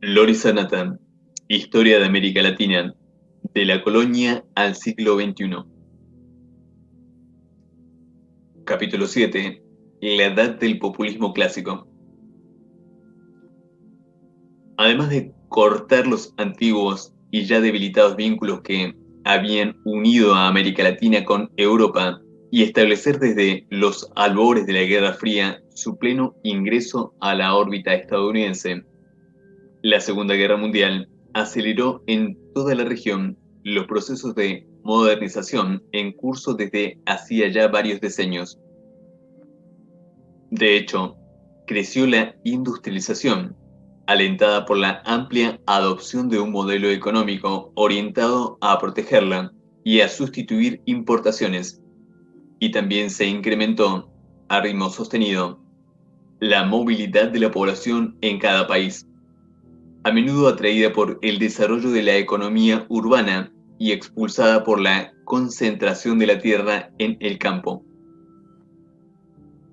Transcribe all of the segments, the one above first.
Lori Sanatán, Historia de América Latina, de la colonia al siglo XXI. Capítulo 7. La edad del populismo clásico. Además de cortar los antiguos y ya debilitados vínculos que habían unido a América Latina con Europa y establecer desde los albores de la Guerra Fría su pleno ingreso a la órbita estadounidense, la Segunda Guerra Mundial aceleró en toda la región los procesos de modernización en curso desde hacía ya varios decenios. De hecho, creció la industrialización, alentada por la amplia adopción de un modelo económico orientado a protegerla y a sustituir importaciones, y también se incrementó, a ritmo sostenido, la movilidad de la población en cada país, a menudo atraída por el desarrollo de la economía urbana y expulsada por la concentración de la tierra en el campo.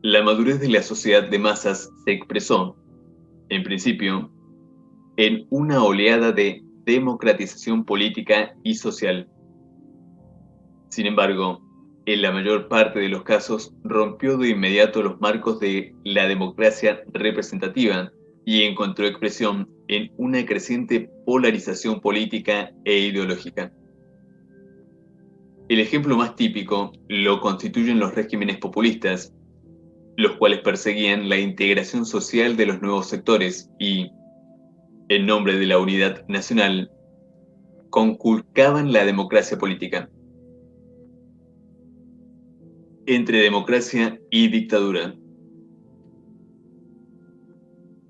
La madurez de la sociedad de masas se expresó, en principio, en una oleada de democratización política y social. Sin embargo, en la mayor parte de los casos rompió de inmediato los marcos de la democracia representativa y encontró expresión en una creciente polarización política e ideológica. El ejemplo más típico lo constituyen los regímenes populistas, los cuales perseguían la integración social de los nuevos sectores y, en nombre de la unidad nacional, conculcaban la democracia política. Entre democracia y dictadura.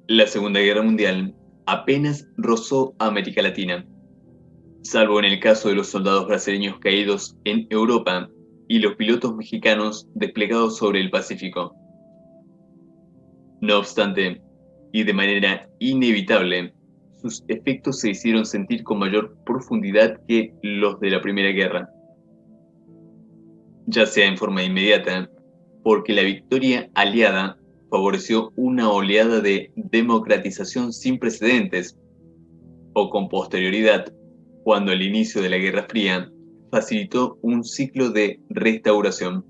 La Segunda Guerra Mundial apenas rozó a América Latina, salvo en el caso de los soldados brasileños caídos en Europa y los pilotos mexicanos desplegados sobre el Pacífico. No obstante, y de manera inevitable, sus efectos se hicieron sentir con mayor profundidad que los de la Primera Guerra, ya sea en forma inmediata, porque la victoria aliada favoreció una oleada de democratización sin precedentes, o con posterioridad, cuando el inicio de la Guerra Fría facilitó un ciclo de restauración.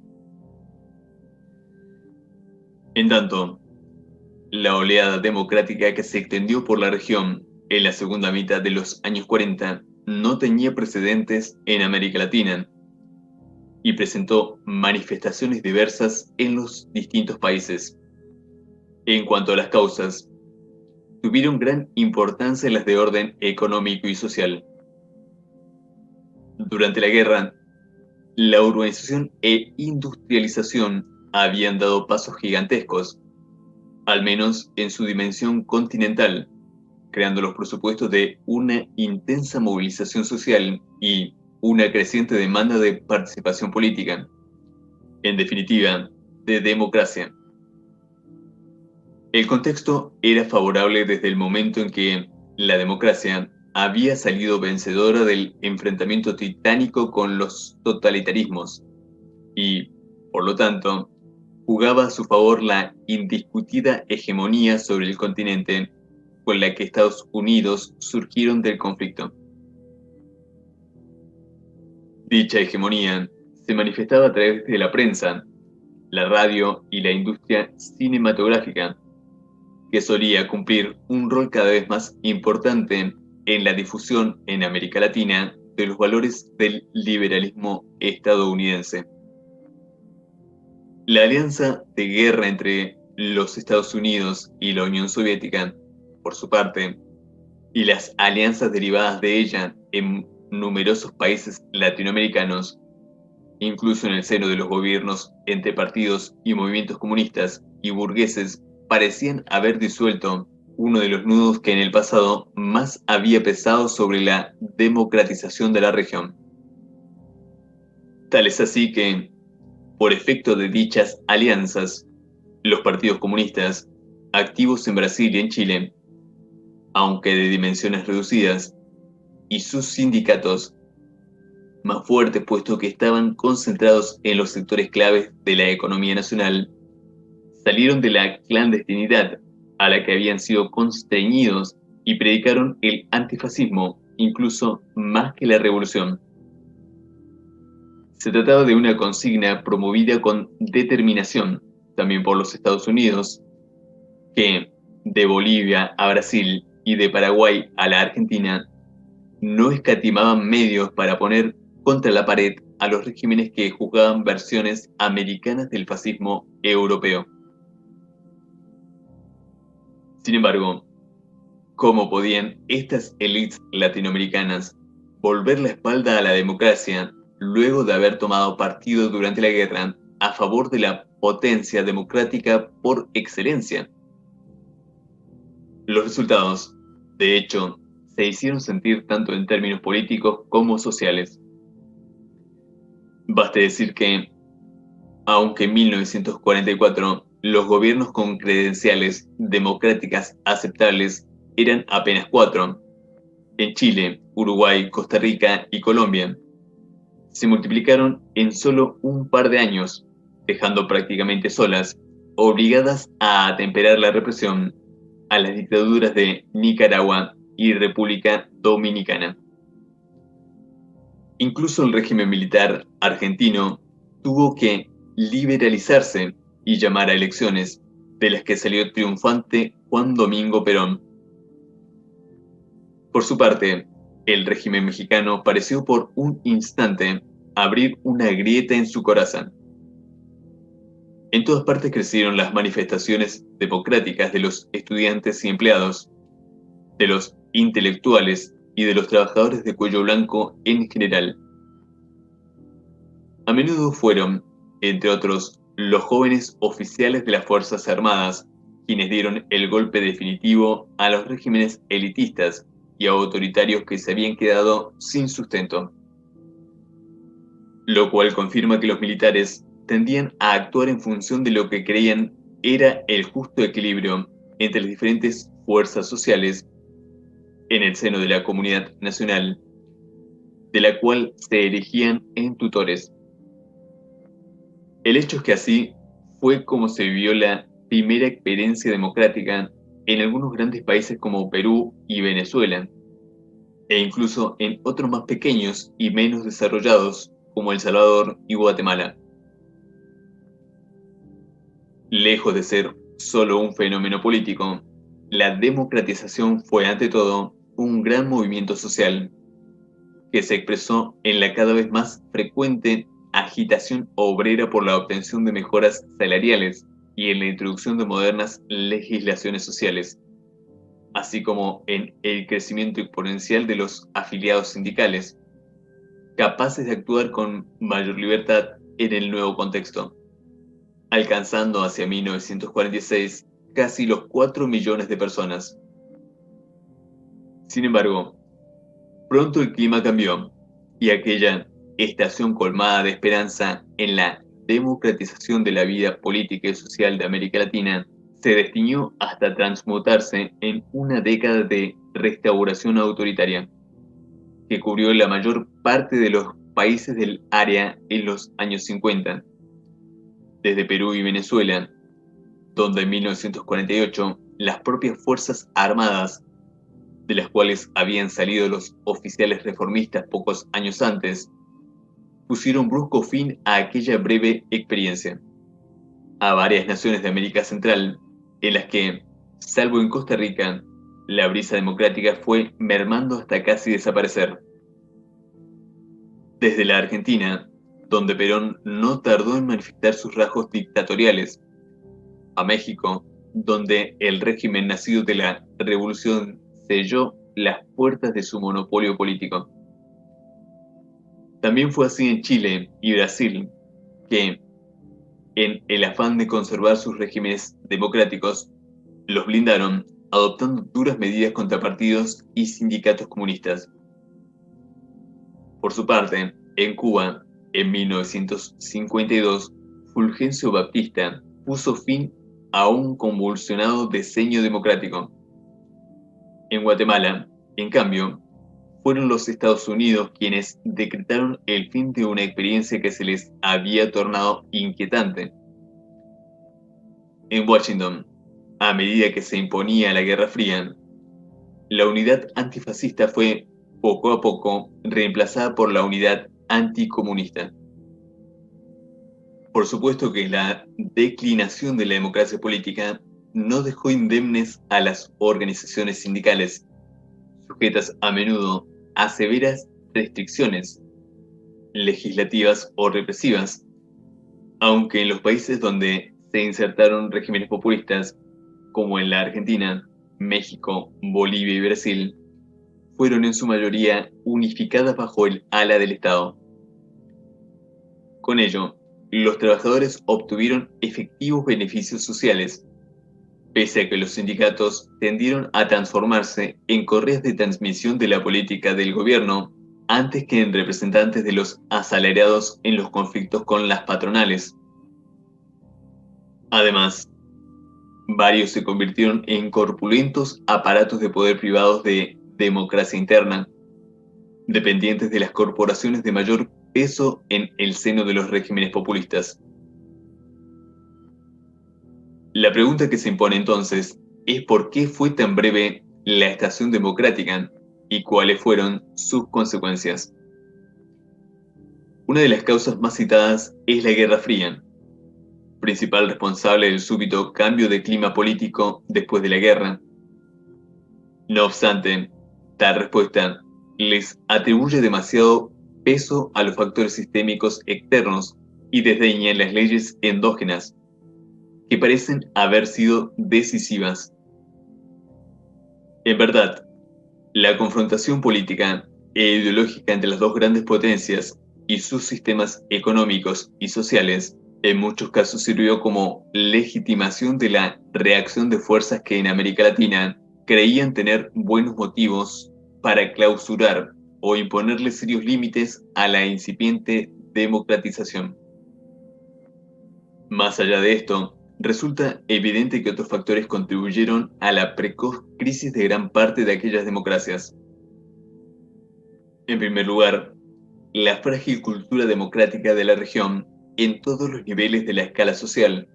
En tanto, la oleada democrática que se extendió por la región en la segunda mitad de los años 40 no tenía precedentes en América Latina y presentó manifestaciones diversas en los distintos países. En cuanto a las causas, tuvieron gran importancia las de orden económico y social. Durante la guerra, la urbanización e industrialización habían dado pasos gigantescos, al menos en su dimensión continental, creando los presupuestos de una intensa movilización social y una creciente demanda de participación política, en definitiva, de democracia. El contexto era favorable desde el momento en que la democracia había salido vencedora del enfrentamiento titánico con los totalitarismos y, por lo tanto, jugaba a su favor la indiscutida hegemonía sobre el continente con la que Estados Unidos surgieron del conflicto. Dicha hegemonía se manifestaba a través de la prensa, la radio y la industria cinematográfica, que solía cumplir un rol cada vez más importante en la difusión en América Latina de los valores del liberalismo estadounidense. La alianza de guerra entre los Estados Unidos y la Unión Soviética, por su parte, y las alianzas derivadas de ella en numerosos países latinoamericanos, incluso en el seno de los gobiernos entre partidos y movimientos comunistas y burgueses, parecían haber disuelto uno de los nudos que en el pasado más había pesado sobre la democratización de la región. Tal es así que, por efecto de dichas alianzas, los partidos comunistas, activos en Brasil y en Chile, aunque de dimensiones reducidas, y sus sindicatos, más fuertes puesto que estaban concentrados en los sectores claves de la economía nacional, salieron de la clandestinidad a la que habían sido constreñidos y predicaron el antifascismo, incluso más que la revolución. Se trataba de una consigna promovida con determinación, también por los Estados Unidos, que, de Bolivia a Brasil y de Paraguay a la Argentina, no escatimaban medios para poner contra la pared a los regímenes que juzgaban versiones americanas del fascismo europeo. Sin embargo, ¿cómo podían estas élites latinoamericanas volver la espalda a la democracia luego de haber tomado partido durante la guerra a favor de la potencia democrática por excelencia? Los resultados, de hecho, se hicieron sentir tanto en términos políticos como sociales. Baste decir que, aunque en 1944 los gobiernos con credenciales democráticas aceptables eran apenas 4, en Chile, Uruguay, Costa Rica y Colombia, se multiplicaron en solo un par de años, dejando prácticamente solas, obligadas a atemperar la represión, a las dictaduras de Nicaragua y República Dominicana. Incluso el régimen militar argentino tuvo que liberalizarse y llamar a elecciones, de las que salió triunfante Juan Domingo Perón. Por su parte, el régimen mexicano pareció por un instante abrir una grieta en su corazón. En todas partes crecieron las manifestaciones democráticas de los estudiantes y empleados, de los intelectuales y de los trabajadores de cuello blanco en general. A menudo fueron, entre otros, los jóvenes oficiales de las Fuerzas Armadas quienes dieron el golpe definitivo a los regímenes elitistas y autoritarios que se habían quedado sin sustento, lo cual confirma que los militares tendían a actuar en función de lo que creían era el justo equilibrio entre las diferentes fuerzas sociales en el seno de la comunidad nacional, de la cual se erigían en tutores. El hecho es que así fue como se vivió la primera experiencia democrática en algunos grandes países como Perú y Venezuela, e incluso en otros más pequeños y menos desarrollados como El Salvador y Guatemala. Lejos de ser solo un fenómeno político, la democratización fue ante todo un gran movimiento social que se expresó en la cada vez más frecuente agitación obrera por la obtención de mejoras salariales y en la introducción de modernas legislaciones sociales, así como en el crecimiento exponencial de los afiliados sindicales, capaces de actuar con mayor libertad en el nuevo contexto, alcanzando hacia 1946 casi los 4 millones de personas. Sin embargo, pronto el clima cambió y aquella estación colmada de esperanza en la democratización de la vida política y social de América Latina se destiñó hasta transmutarse en una década de restauración autoritaria que cubrió la mayor parte de los países del área en los años 50, desde Perú y Venezuela, donde en 1948 las propias Fuerzas Armadas, de las cuales habían salido los oficiales reformistas pocos años antes, pusieron brusco fin a aquella breve experiencia, a varias naciones de América Central, en las que, salvo en Costa Rica, la brisa democrática fue mermando hasta casi desaparecer. Desde la Argentina, donde Perón no tardó en manifestar sus rasgos dictatoriales, a México, donde el régimen nacido de la revolución selló las puertas de su monopolio político. También fue así en Chile y Brasil, que, en el afán de conservar sus regímenes democráticos, los blindaron adoptando duras medidas contra partidos y sindicatos comunistas. Por su parte, en Cuba, en 1952, Fulgencio Baptista puso fin a un convulsionado diseño democrático. En Guatemala, en cambio, fueron los Estados Unidos quienes decretaron el fin de una experiencia que se les había tornado inquietante. En Washington, a medida que se imponía la Guerra Fría, La unidad antifascista fue, poco a poco, reemplazada por la unidad anticomunista. Por supuesto que la declinación de la democracia política no dejó indemnes a las organizaciones sindicales, sujetas a menudo a severas restricciones legislativas o represivas, aunque en los países donde se insertaron regímenes populistas, como en la Argentina, México, Bolivia y Brasil, fueron en su mayoría unificadas bajo el ala del Estado. Con ello, los trabajadores obtuvieron efectivos beneficios sociales, pese a que los sindicatos tendieron a transformarse en correas de transmisión de la política del gobierno antes que en representantes de los asalariados en los conflictos con las patronales. Además, varios se convirtieron en corpulentos aparatos de poder privados de democracia interna, dependientes de las corporaciones de mayor peso en el seno de los regímenes populistas. La pregunta que se impone entonces es por qué fue tan breve la estación democrática y cuáles fueron sus consecuencias. Una de las causas más citadas es la Guerra Fría, principal responsable del súbito cambio de clima político después de la guerra. No obstante, tal respuesta les atribuye demasiado peso a los factores sistémicos externos y desdeña las leyes endógenas, que parecen haber sido decisivas. En verdad, la confrontación política e ideológica entre las dos grandes potencias y sus sistemas económicos y sociales en muchos casos sirvió como legitimación de la reacción de fuerzas que en América Latina creían tener buenos motivos para clausurar o imponerle serios límites a la incipiente democratización. Más allá de esto, resulta evidente que otros factores contribuyeron a la precoz crisis de gran parte de aquellas democracias. En primer lugar, la frágil cultura democrática de la región en todos los niveles de la escala social,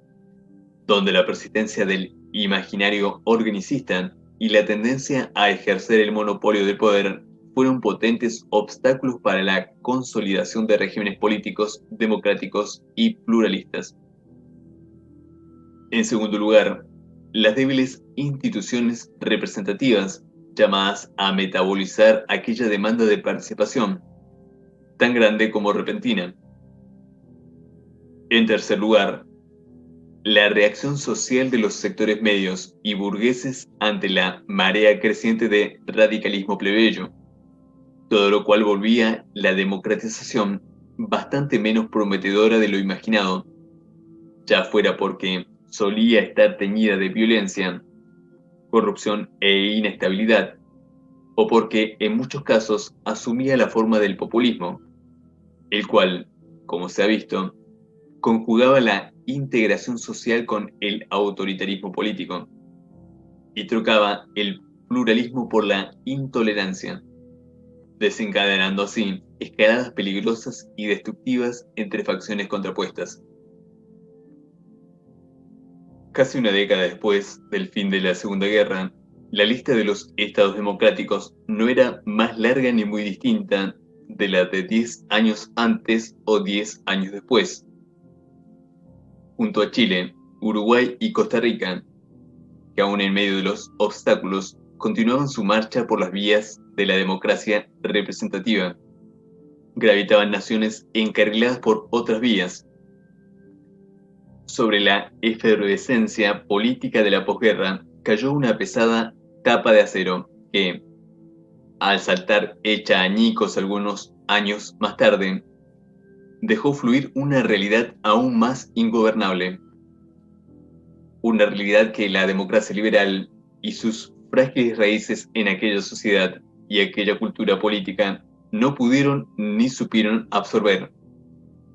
donde la persistencia del imaginario organicista y la tendencia a ejercer el monopolio del poder fueron potentes obstáculos para la consolidación de regímenes políticos democráticos y pluralistas. En segundo lugar, las débiles instituciones representativas llamadas a metabolizar aquella demanda de participación, tan grande como repentina. En tercer lugar, la reacción social de los sectores medios y burgueses ante la marea creciente de radicalismo plebeyo, todo lo cual volvía la democratización bastante menos prometedora de lo imaginado, ya fuera porque solía estar teñida de violencia, corrupción e inestabilidad, o porque en muchos casos asumía la forma del populismo, el cual, como se ha visto, conjugaba la integración social con el autoritarismo político y trocaba el pluralismo por la intolerancia, desencadenando así escaladas peligrosas y destructivas entre facciones contrapuestas. Casi una década después del fin de la Segunda Guerra, la lista de los estados democráticos no era más larga ni muy distinta de la de 10 años antes o 10 años después. Junto a Chile, Uruguay y Costa Rica, que aún en medio de los obstáculos continuaban su marcha por las vías de la democracia representativa, gravitaban naciones encarriladas por otras vías. Sobre la efervescencia política de la posguerra cayó una pesada tapa de acero que, al saltar hecha añicos algunos años más tarde, dejó fluir una realidad aún más ingobernable. Una realidad que la democracia liberal y sus frágiles raíces en aquella sociedad y aquella cultura política no pudieron ni supieron absorber,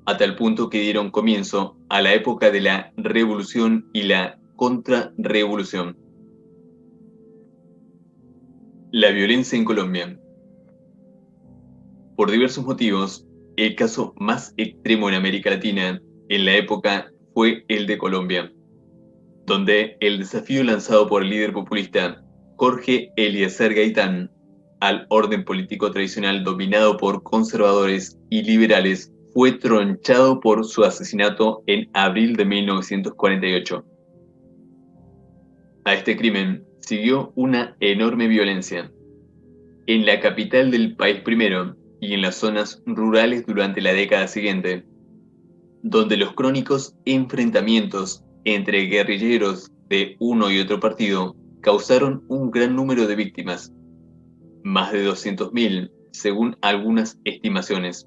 a tal punto que dieron comienzo a la época de la revolución y la contrarrevolución. La violencia en Colombia. Por diversos motivos, el caso más extremo en América Latina en la época fue el de Colombia, donde el desafío lanzado por el líder populista Jorge Eliezer Gaitán al orden político tradicional dominado por conservadores y liberales fue tronchado por su asesinato en abril de 1948. A este crimen siguió una enorme violencia. En la capital del país primero y en las zonas rurales durante la década siguiente, donde los crónicos enfrentamientos entre guerrilleros de uno y otro partido causaron un gran número de víctimas, más de 200.000, según algunas estimaciones.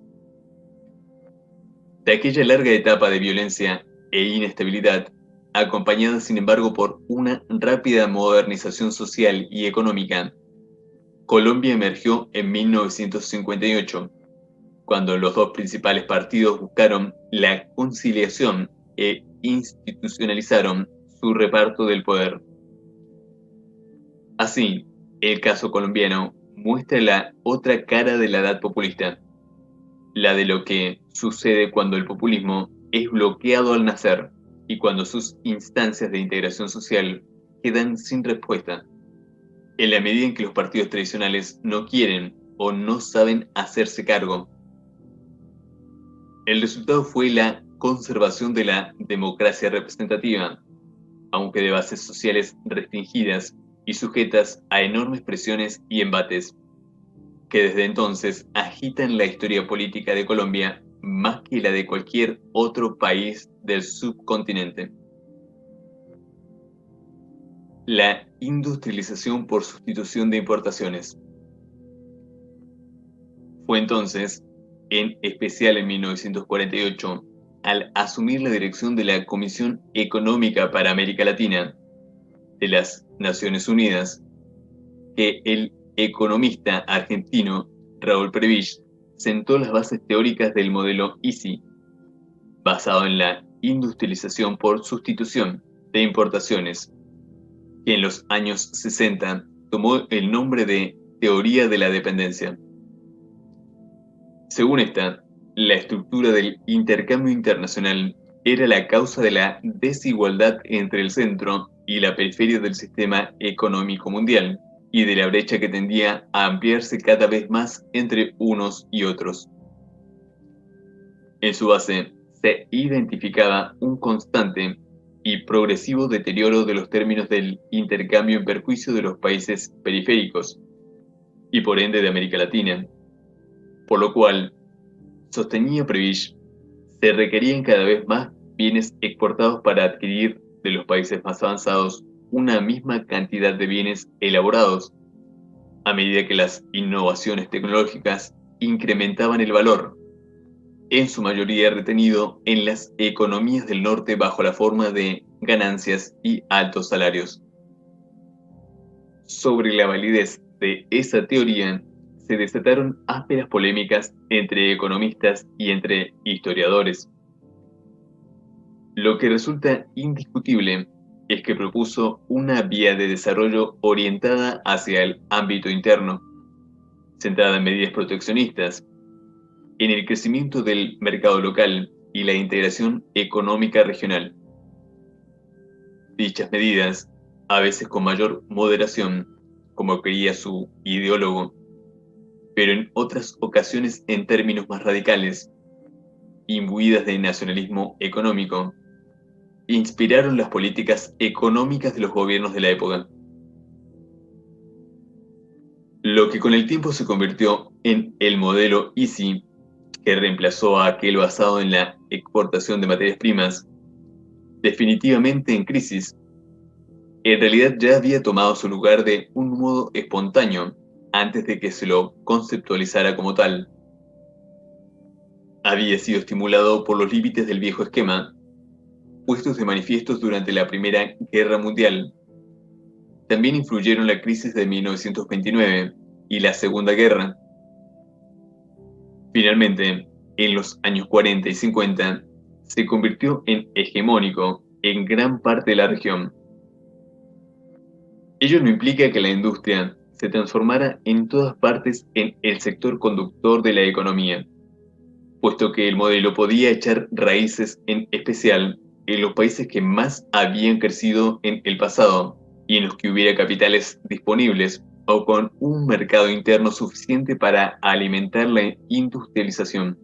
De aquella larga etapa de violencia e inestabilidad, acompañada sin embargo por una rápida modernización social y económica, Colombia emergió en 1958, cuando los dos principales partidos buscaron la conciliación e institucionalizaron su reparto del poder. Así, el caso colombiano muestra la otra cara de la edad populista, la de lo que sucede cuando el populismo es bloqueado al nacer y cuando sus instancias de integración social quedan sin respuesta, en la medida en que los partidos tradicionales no quieren o no saben hacerse cargo. El resultado fue la conservación de la democracia representativa, aunque de bases sociales restringidas y sujetas a enormes presiones y embates, que desde entonces agitan la historia política de Colombia más que la de cualquier otro país del subcontinente. La industrialización por sustitución de importaciones. Fue entonces, en especial en 1948, al asumir la dirección de la Comisión Económica para América Latina de las Naciones Unidas, que el economista argentino Raúl Prebisch sentó las bases teóricas del modelo ISI, basado en la industrialización por sustitución de importaciones, que en los años 60 tomó el nombre de teoría de la dependencia. Según esta, la estructura del intercambio internacional era la causa de la desigualdad entre el centro y la periferia del sistema económico mundial y de la brecha que tendía a ampliarse cada vez más entre unos y otros. En su base se identificaba un constante y progresivo deterioro de los términos del intercambio en perjuicio de los países periféricos y por ende de América Latina, por lo cual, sostenía Prebisch, se requerían cada vez más bienes exportados para adquirir de los países más avanzados una misma cantidad de bienes elaborados, a medida que las innovaciones tecnológicas incrementaban el valor, en su mayoría retenido en las economías del norte bajo la forma de ganancias y altos salarios. Sobre la validez de esa teoría se desataron ásperas polémicas entre economistas y entre historiadores. Lo que resulta indiscutible es que propuso una vía de desarrollo orientada hacia el ámbito interno, centrada en medidas proteccionistas, en el crecimiento del mercado local y la integración económica regional. Dichas medidas, a veces con mayor moderación, como creía su ideólogo, pero en otras ocasiones en términos más radicales, imbuidas de nacionalismo económico, inspiraron las políticas económicas de los gobiernos de la época. Lo que con el tiempo se convirtió en el modelo ISI, que reemplazó a aquel basado en la exportación de materias primas, definitivamente en crisis, en realidad ya había tomado su lugar de un modo espontáneo antes de que se lo conceptualizara como tal. Había sido estimulado por los límites del viejo esquema, puestos de manifiestos durante la Primera Guerra Mundial. También influyeron la crisis de 1929 y la Segunda Guerra. Finalmente, en los años 40 y 50, se convirtió en hegemónico en gran parte de la región. Ello no implica que la industria se transformara en todas partes en el sector conductor de la economía, puesto que el modelo podía echar raíces en especial en los países que más habían crecido en el pasado y en los que hubiera capitales disponibles o con un mercado interno suficiente para alimentar la industrialización.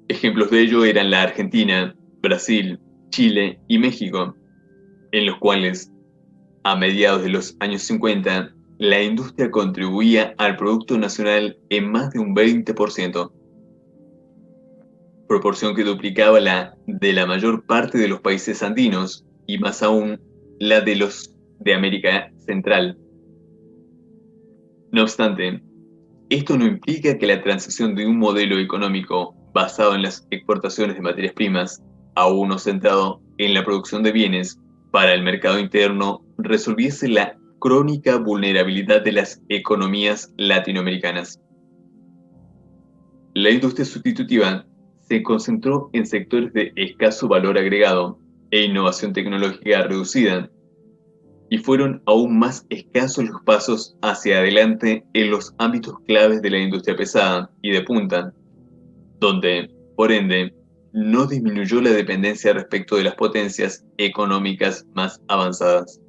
Ejemplos de ello eran la Argentina, Brasil, Chile y México, en los cuales, a mediados de los años 50, la industria contribuía al Producto Nacional en más de un 20%, proporción que duplicaba la de la mayor parte de los países andinos y más aún la de los de América Central. No obstante, esto no implica que la transición de un modelo económico basado en las exportaciones de materias primas a uno centrado en la producción de bienes para el mercado interno resolviese la crónica vulnerabilidad de las economías latinoamericanas. La industria sustitutiva se concentró en sectores de escaso valor agregado e innovación tecnológica reducida, y fueron aún más escasos los pasos hacia adelante en los ámbitos claves de la industria pesada y de punta, donde, por ende, no disminuyó la dependencia respecto de las potencias económicas más avanzadas.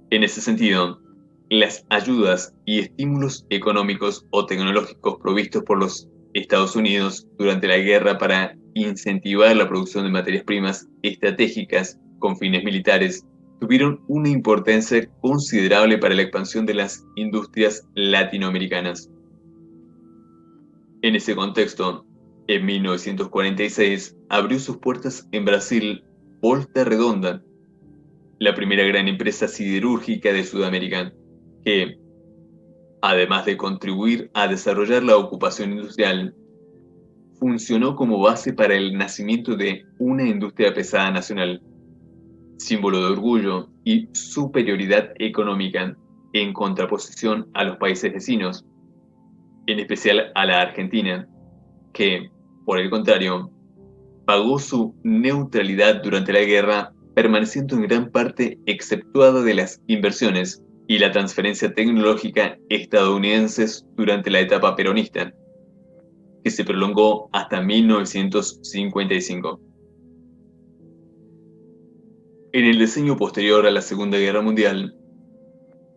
En ese sentido, las ayudas y estímulos económicos o tecnológicos provistos por los Estados Unidos durante la guerra para incentivar la producción de materias primas estratégicas con fines militares tuvieron una importancia considerable para la expansión de las industrias latinoamericanas. En ese contexto, en 1946 abrió sus puertas en Brasil Volta Redonda, la primera gran empresa siderúrgica de Sudamérica, que, además de contribuir a desarrollar la ocupación industrial, funcionó como base para el nacimiento de una industria pesada nacional, símbolo de orgullo y superioridad económica en contraposición a los países vecinos, en especial a la Argentina, que, por el contrario, pagó su neutralidad durante la guerra, permaneciendo en gran parte exceptuada de las inversiones y la transferencia tecnológica estadounidenses durante la etapa peronista, que se prolongó hasta 1955. En el diseño posterior a la Segunda Guerra Mundial,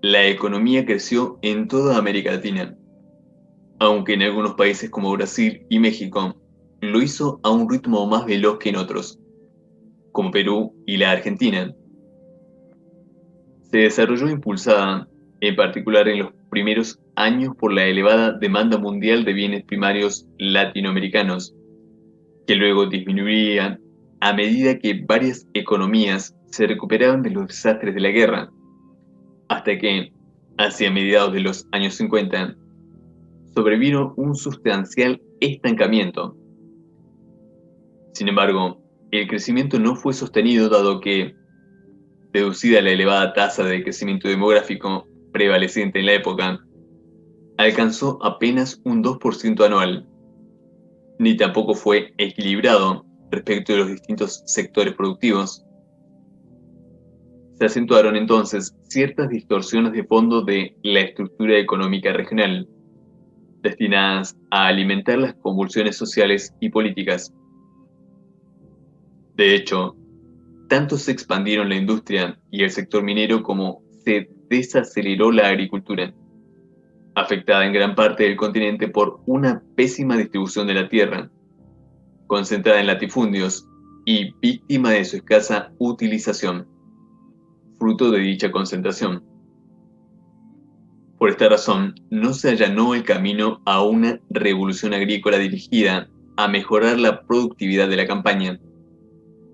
la economía creció en toda América Latina, aunque en algunos países como Brasil y México lo hizo a un ritmo más veloz que en otros, como Perú y la Argentina. Se desarrolló impulsada, en particular en los primeros años, por la elevada demanda mundial de bienes primarios latinoamericanos, que luego disminuiría a medida que varias economías se recuperaban de los desastres de la guerra, hasta que, hacia mediados de los años 50, sobrevino un sustancial estancamiento. Sin embargo, el crecimiento no fue sostenido dado que, deducida la elevada tasa de crecimiento demográfico prevaleciente en la época, alcanzó apenas un 2% anual, ni tampoco fue equilibrado respecto de los distintos sectores productivos. Se acentuaron entonces ciertas distorsiones de fondo de la estructura económica regional, destinadas a alimentar las convulsiones sociales y políticas. De hecho, tanto se expandieron la industria y el sector minero como se desaceleró la agricultura, afectada en gran parte del continente por una pésima distribución de la tierra, concentrada en latifundios y víctima de su escasa utilización, fruto de dicha concentración. Por esta razón, no se allanó el camino a una revolución agrícola dirigida a mejorar la productividad de la campaña,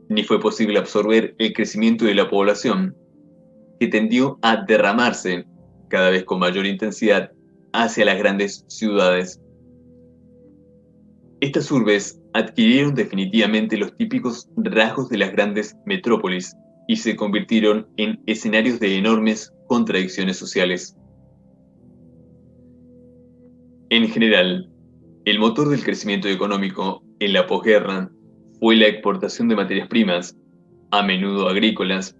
ni fue posible absorber el crecimiento de la población, que tendió a derramarse cada vez con mayor intensidad hacia las grandes ciudades. Estas urbes adquirieron definitivamente los típicos rasgos de las grandes metrópolis y se convirtieron en escenarios de enormes contradicciones sociales. En general, el motor del crecimiento económico en la posguerra fue la exportación de materias primas, a menudo agrícolas,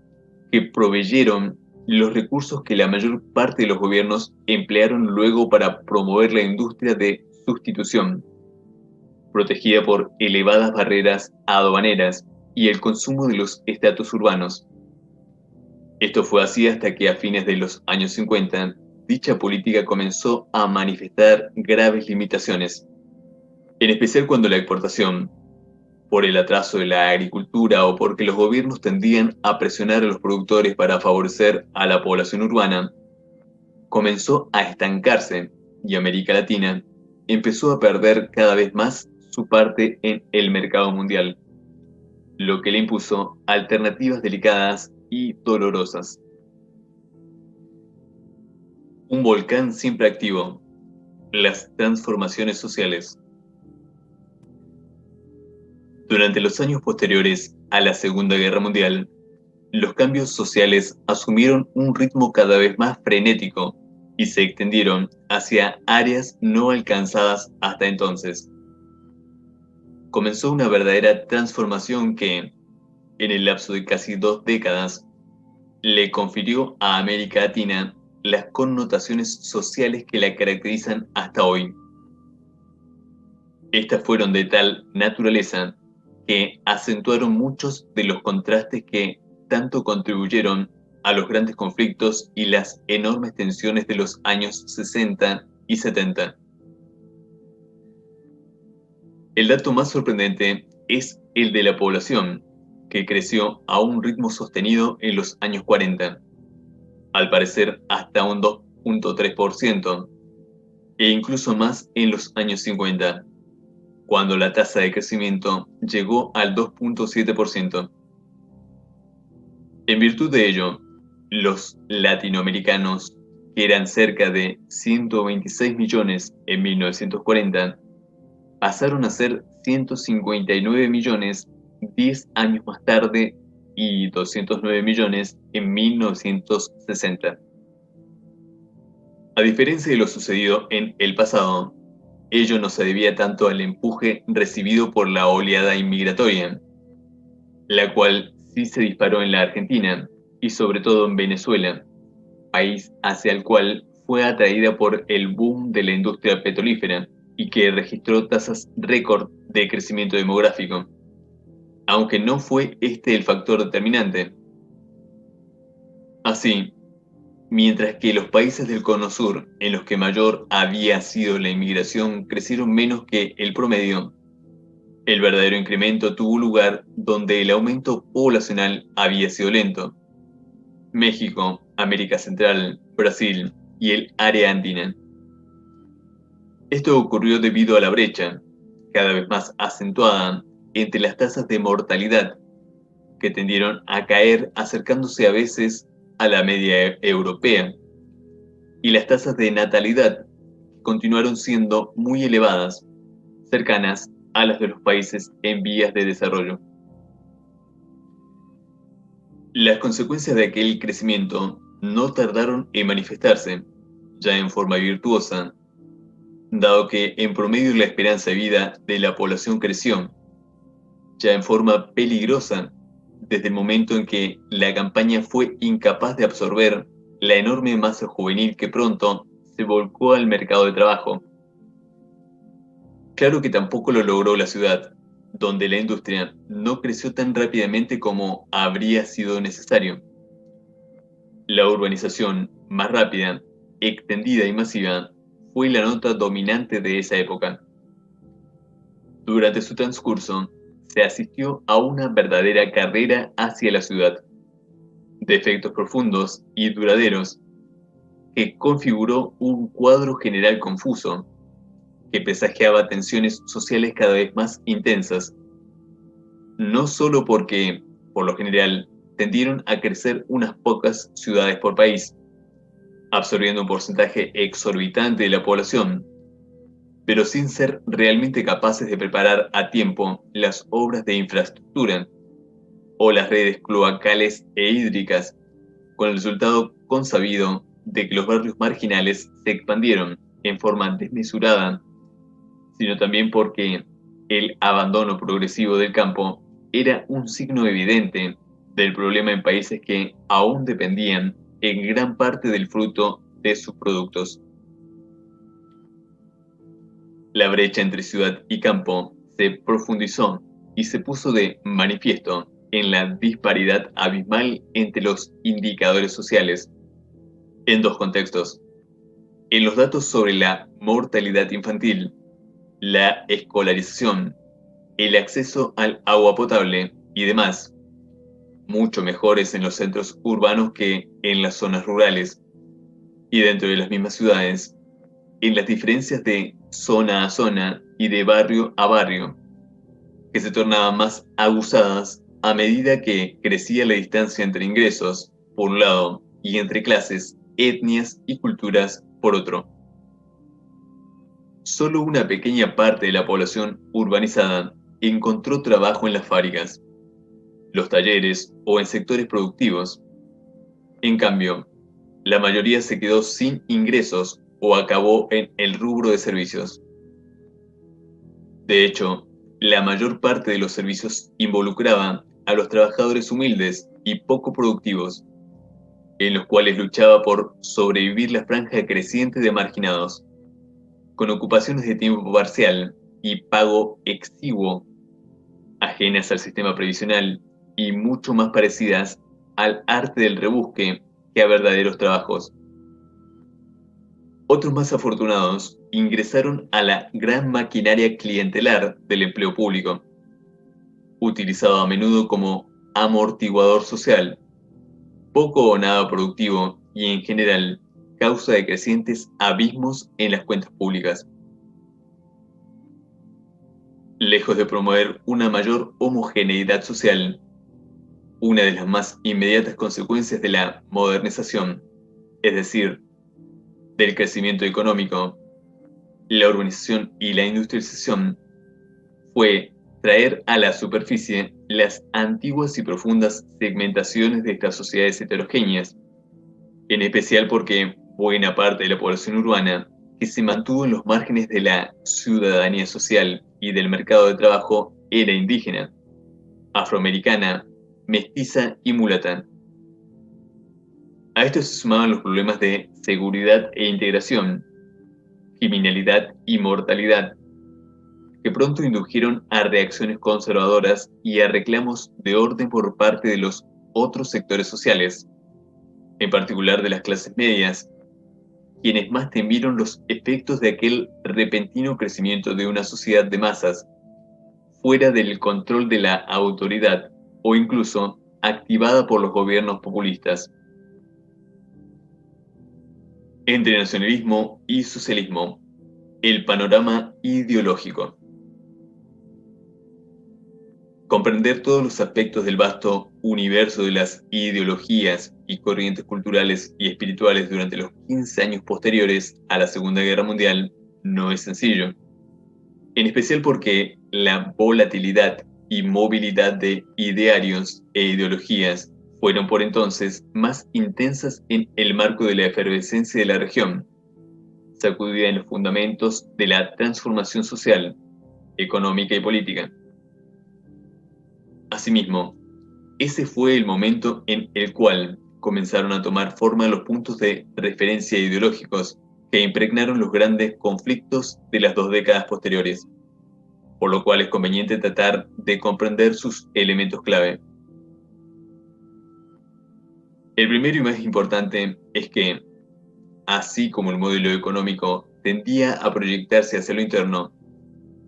que proveyeron los recursos que la mayor parte de los gobiernos emplearon luego para promover la industria de sustitución, protegida por elevadas barreras aduaneras y el consumo de los estratos urbanos. Esto fue así hasta que a fines de los años 50, dicha política comenzó a manifestar graves limitaciones, en especial cuando la exportación, por el atraso de la agricultura o porque los gobiernos tendían a presionar a los productores para favorecer a la población urbana, comenzó a estancarse y América Latina empezó a perder cada vez más su parte en el mercado mundial, lo que le impuso alternativas delicadas y dolorosas. Un volcán siempre activo, las transformaciones sociales. Durante los años posteriores a la Segunda Guerra Mundial, los cambios sociales asumieron un ritmo cada vez más frenético y se extendieron hacia áreas no alcanzadas hasta entonces. Comenzó una verdadera transformación que, en el lapso de casi 2 décadas, le confirió a América Latina las connotaciones sociales que la caracterizan hasta hoy. Estas fueron de tal naturaleza que acentuaron muchos de los contrastes que tanto contribuyeron a los grandes conflictos y las enormes tensiones de los años 60 y 70. El dato más sorprendente es el de la población, que creció a un ritmo sostenido en los años 40, al parecer hasta un 2,3%, e incluso más en los años 50, cuando la tasa de crecimiento llegó al 2,7%. En virtud de ello, los latinoamericanos, que eran cerca de 126 millones en 1940, pasaron a ser 159 millones 10 años más tarde y 209 millones en 1960. A diferencia de lo sucedido en el pasado, ello no se debía tanto al empuje recibido por la oleada inmigratoria, la cual sí se disparó en la Argentina y sobre todo en Venezuela, país hacia el cual fue atraída por el boom de la industria petrolífera y que registró tasas récord de crecimiento demográfico, aunque no fue este el factor determinante. Así, mientras que los países del Cono Sur, en los que mayor había sido la inmigración, crecieron menos que el promedio, el verdadero incremento tuvo lugar donde el aumento poblacional había sido lento: México, América Central, Brasil y el área andina. Esto ocurrió debido a la brecha, cada vez más acentuada, entre las tasas de mortalidad, que tendieron a caer acercándose a veces a la media europea, y las tasas de natalidad, que continuaron siendo muy elevadas, cercanas a las de los países en vías de desarrollo. Las consecuencias de aquel crecimiento no tardaron en manifestarse, ya en forma virtuosa, dado que en promedio la esperanza de vida de la población creció, ya en forma peligrosa, desde el momento en que la campaña fue incapaz de absorber la enorme masa juvenil que pronto se volcó al mercado de trabajo. Claro que tampoco lo logró la ciudad, donde la industria no creció tan rápidamente como habría sido necesario. La urbanización más rápida, extendida y masiva fue la nota dominante de esa época. Durante su transcurso, se asistió a una verdadera carrera hacia la ciudad, de efectos profundos y duraderos, que configuró un cuadro general confuso, que presagiaba tensiones sociales cada vez más intensas, no solo porque, por lo general, tendieron a crecer unas pocas ciudades por país, absorbiendo un porcentaje exorbitante de la población, pero sin ser realmente capaces de preparar a tiempo las obras de infraestructura o las redes cloacales e hídricas, con el resultado consabido de que los barrios marginales se expandieron en forma desmesurada, sino también porque el abandono progresivo del campo era un signo evidente del problema en países que aún dependían en gran parte del fruto de sus productos. La brecha entre ciudad y campo se profundizó y se puso de manifiesto en la disparidad abismal entre los indicadores sociales, en dos contextos: en los datos sobre la mortalidad infantil, la escolarización, el acceso al agua potable y demás, mucho mejores en los centros urbanos que en las zonas rurales, y dentro de las mismas ciudades, en las diferencias de zona a zona y de barrio a barrio, que se tornaban más aguzadas a medida que crecía la distancia entre ingresos, por un lado, y entre clases, etnias y culturas, por otro. Solo una pequeña parte de la población urbanizada encontró trabajo en las fábricas, los talleres o en sectores productivos. En cambio, la mayoría se quedó sin ingresos o acabó en el rubro de servicios. De hecho, la mayor parte de los servicios involucraban a los trabajadores humildes y poco productivos, en los cuales luchaba por sobrevivir la franja creciente de marginados, con ocupaciones de tiempo parcial y pago exiguo, ajenas al sistema previsional y mucho más parecidas al arte del rebusque que a verdaderos trabajos. Otros más afortunados ingresaron a la gran maquinaria clientelar del empleo público, utilizado a menudo como amortiguador social, poco o nada productivo y en general causa de crecientes abismos en las cuentas públicas. Lejos de promover una mayor homogeneidad social, una de las más inmediatas consecuencias de la modernización, es decir, del crecimiento económico, la urbanización y la industrialización, fue traer a la superficie las antiguas y profundas segmentaciones de estas sociedades heterogéneas, en especial porque buena parte de la población urbana, que se mantuvo en los márgenes de la ciudadanía social y del mercado de trabajo, era indígena, afroamericana, mestiza y mulata. A esto se sumaban los problemas de seguridad e integración, criminalidad y mortalidad, que pronto indujeron a reacciones conservadoras y a reclamos de orden por parte de los otros sectores sociales, en particular de las clases medias, quienes más temieron los efectos de aquel repentino crecimiento de una sociedad de masas, fuera del control de la autoridad o incluso activada por los gobiernos populistas. Entre nacionalismo y socialismo, el panorama ideológico. Comprender todos los aspectos del vasto universo de las ideologías y corrientes culturales y espirituales durante los 15 años posteriores a la Segunda Guerra Mundial no es sencillo, en especial porque la volatilidad y movilidad de idearios e ideologías fueron por entonces más intensas en el marco de la efervescencia de la región, sacudida en los fundamentos de la transformación social, económica y política. Asimismo, ese fue el momento en el cual comenzaron a tomar forma los puntos de referencia ideológicos que impregnaron los grandes conflictos de las 2 décadas posteriores, por lo cual es conveniente tratar de comprender sus elementos clave. El primero y más importante es que, así como el modelo económico tendía a proyectarse hacia lo interno,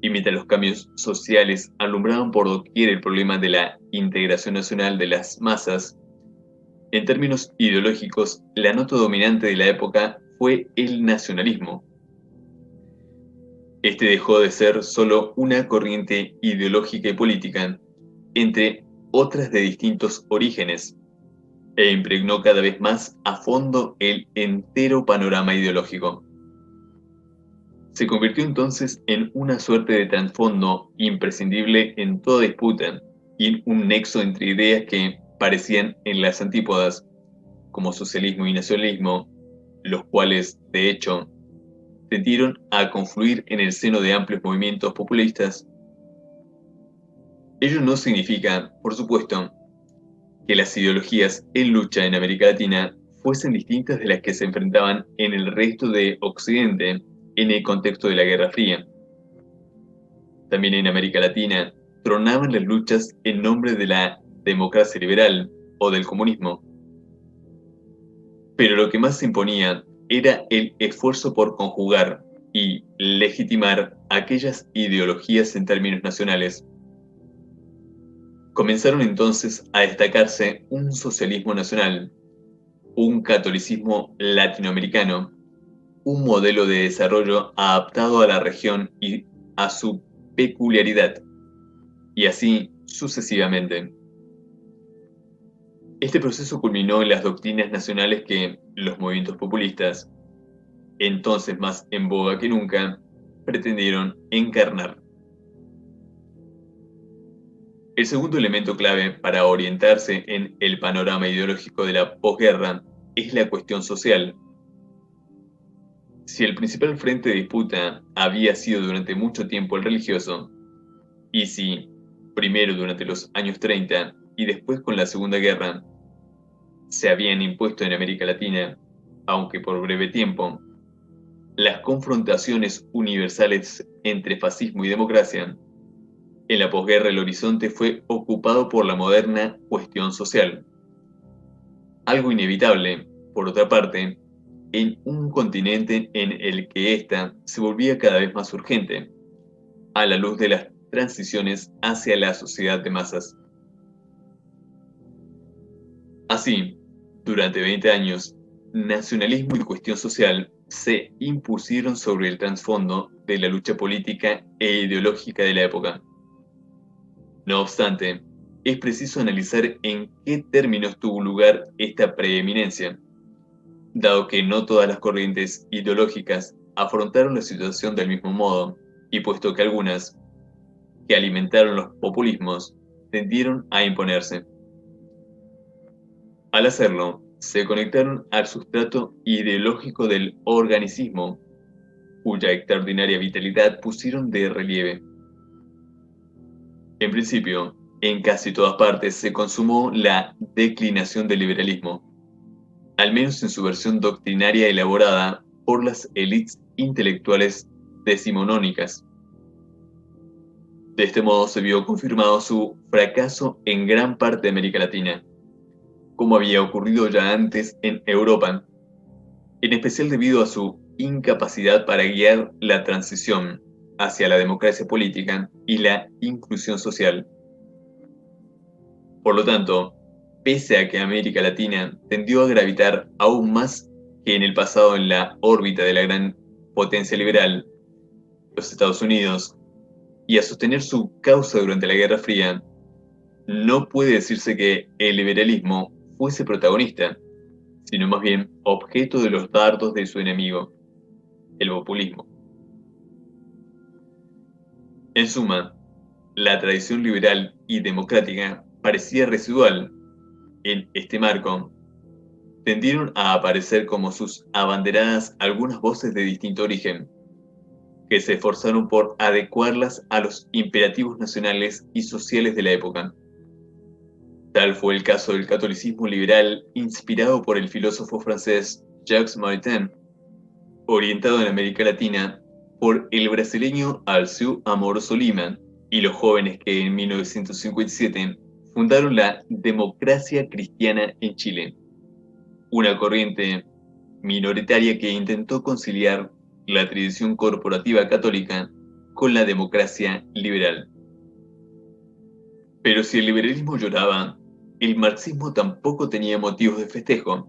y mientras los cambios sociales alumbraban por doquier el problema de la integración nacional de las masas, en términos ideológicos, la nota dominante de la época fue el nacionalismo. Este dejó de ser solo una corriente ideológica y política, entre otras de distintos orígenes, e impregnó cada vez más a fondo el entero panorama ideológico. Se convirtió entonces en una suerte de trasfondo imprescindible en toda disputa y en un nexo entre ideas que parecían en las antípodas, como socialismo y nacionalismo, los cuales, de hecho, tendieron a confluir en el seno de amplios movimientos populistas. Ello no significa, por supuesto, que las ideologías en lucha en América Latina fuesen distintas de las que se enfrentaban en el resto de Occidente en el contexto de la Guerra Fría. También en América Latina, tronaban las luchas en nombre de la democracia liberal o del comunismo. Pero lo que más se imponía era el esfuerzo por conjugar y legitimar aquellas ideologías en términos nacionales. Comenzaron entonces a destacarse un socialismo nacional, un catolicismo latinoamericano, un modelo de desarrollo adaptado a la región y a su peculiaridad, y así sucesivamente. Este proceso culminó en las doctrinas nacionales que los movimientos populistas, entonces más en boga que nunca, pretendieron encarnar. El segundo elemento clave para orientarse en el panorama ideológico de la posguerra es la cuestión social. Si el principal frente de disputa había sido durante mucho tiempo el religioso, y si, primero durante los años 30 y después con la Segunda Guerra, se habían impuesto en América Latina, aunque por breve tiempo, las confrontaciones universales entre fascismo y democracia, en la posguerra el horizonte fue ocupado por la moderna cuestión social. Algo inevitable, por otra parte, en un continente en el que ésta se volvía cada vez más urgente, a la luz de las transiciones hacia la sociedad de masas. Así, durante 20 años, nacionalismo y cuestión social se impusieron sobre el trasfondo de la lucha política e ideológica de la época. No obstante, es preciso analizar en qué términos tuvo lugar esta preeminencia, dado que no todas las corrientes ideológicas afrontaron la situación del mismo modo, y puesto que algunas, que alimentaron los populismos, tendieron a imponerse. Al hacerlo, se conectaron al sustrato ideológico del organicismo, cuya extraordinaria vitalidad pusieron de relieve. En principio, en casi todas partes se consumó la declinación del liberalismo, al menos en su versión doctrinaria elaborada por las élites intelectuales decimonónicas. De este modo se vio confirmado su fracaso en gran parte de América Latina, como había ocurrido ya antes en Europa, en especial debido a su incapacidad para guiar la transición hacia la democracia política y la inclusión social. Por lo tanto, pese a que América Latina tendió a gravitar aún más que en el pasado en la órbita de la gran potencia liberal, los Estados Unidos, y a sostener su causa durante la Guerra Fría, no puede decirse que el liberalismo fuese protagonista, sino más bien objeto de los dardos de su enemigo, el populismo. En suma, la tradición liberal y democrática parecía residual. En este marco, tendieron a aparecer como sus abanderadas algunas voces de distinto origen, que se esforzaron por adecuarlas a los imperativos nacionales y sociales de la época. Tal fue el caso del catolicismo liberal inspirado por el filósofo francés Jacques Maritain, orientado en América Latina por el brasileño Alceu Amoroso Lima y los jóvenes que en 1957 fundaron la Democracia Cristiana en Chile, una corriente minoritaria que intentó conciliar la tradición corporativa católica con la democracia liberal. Pero si el liberalismo lloraba, el marxismo tampoco tenía motivos de festejo,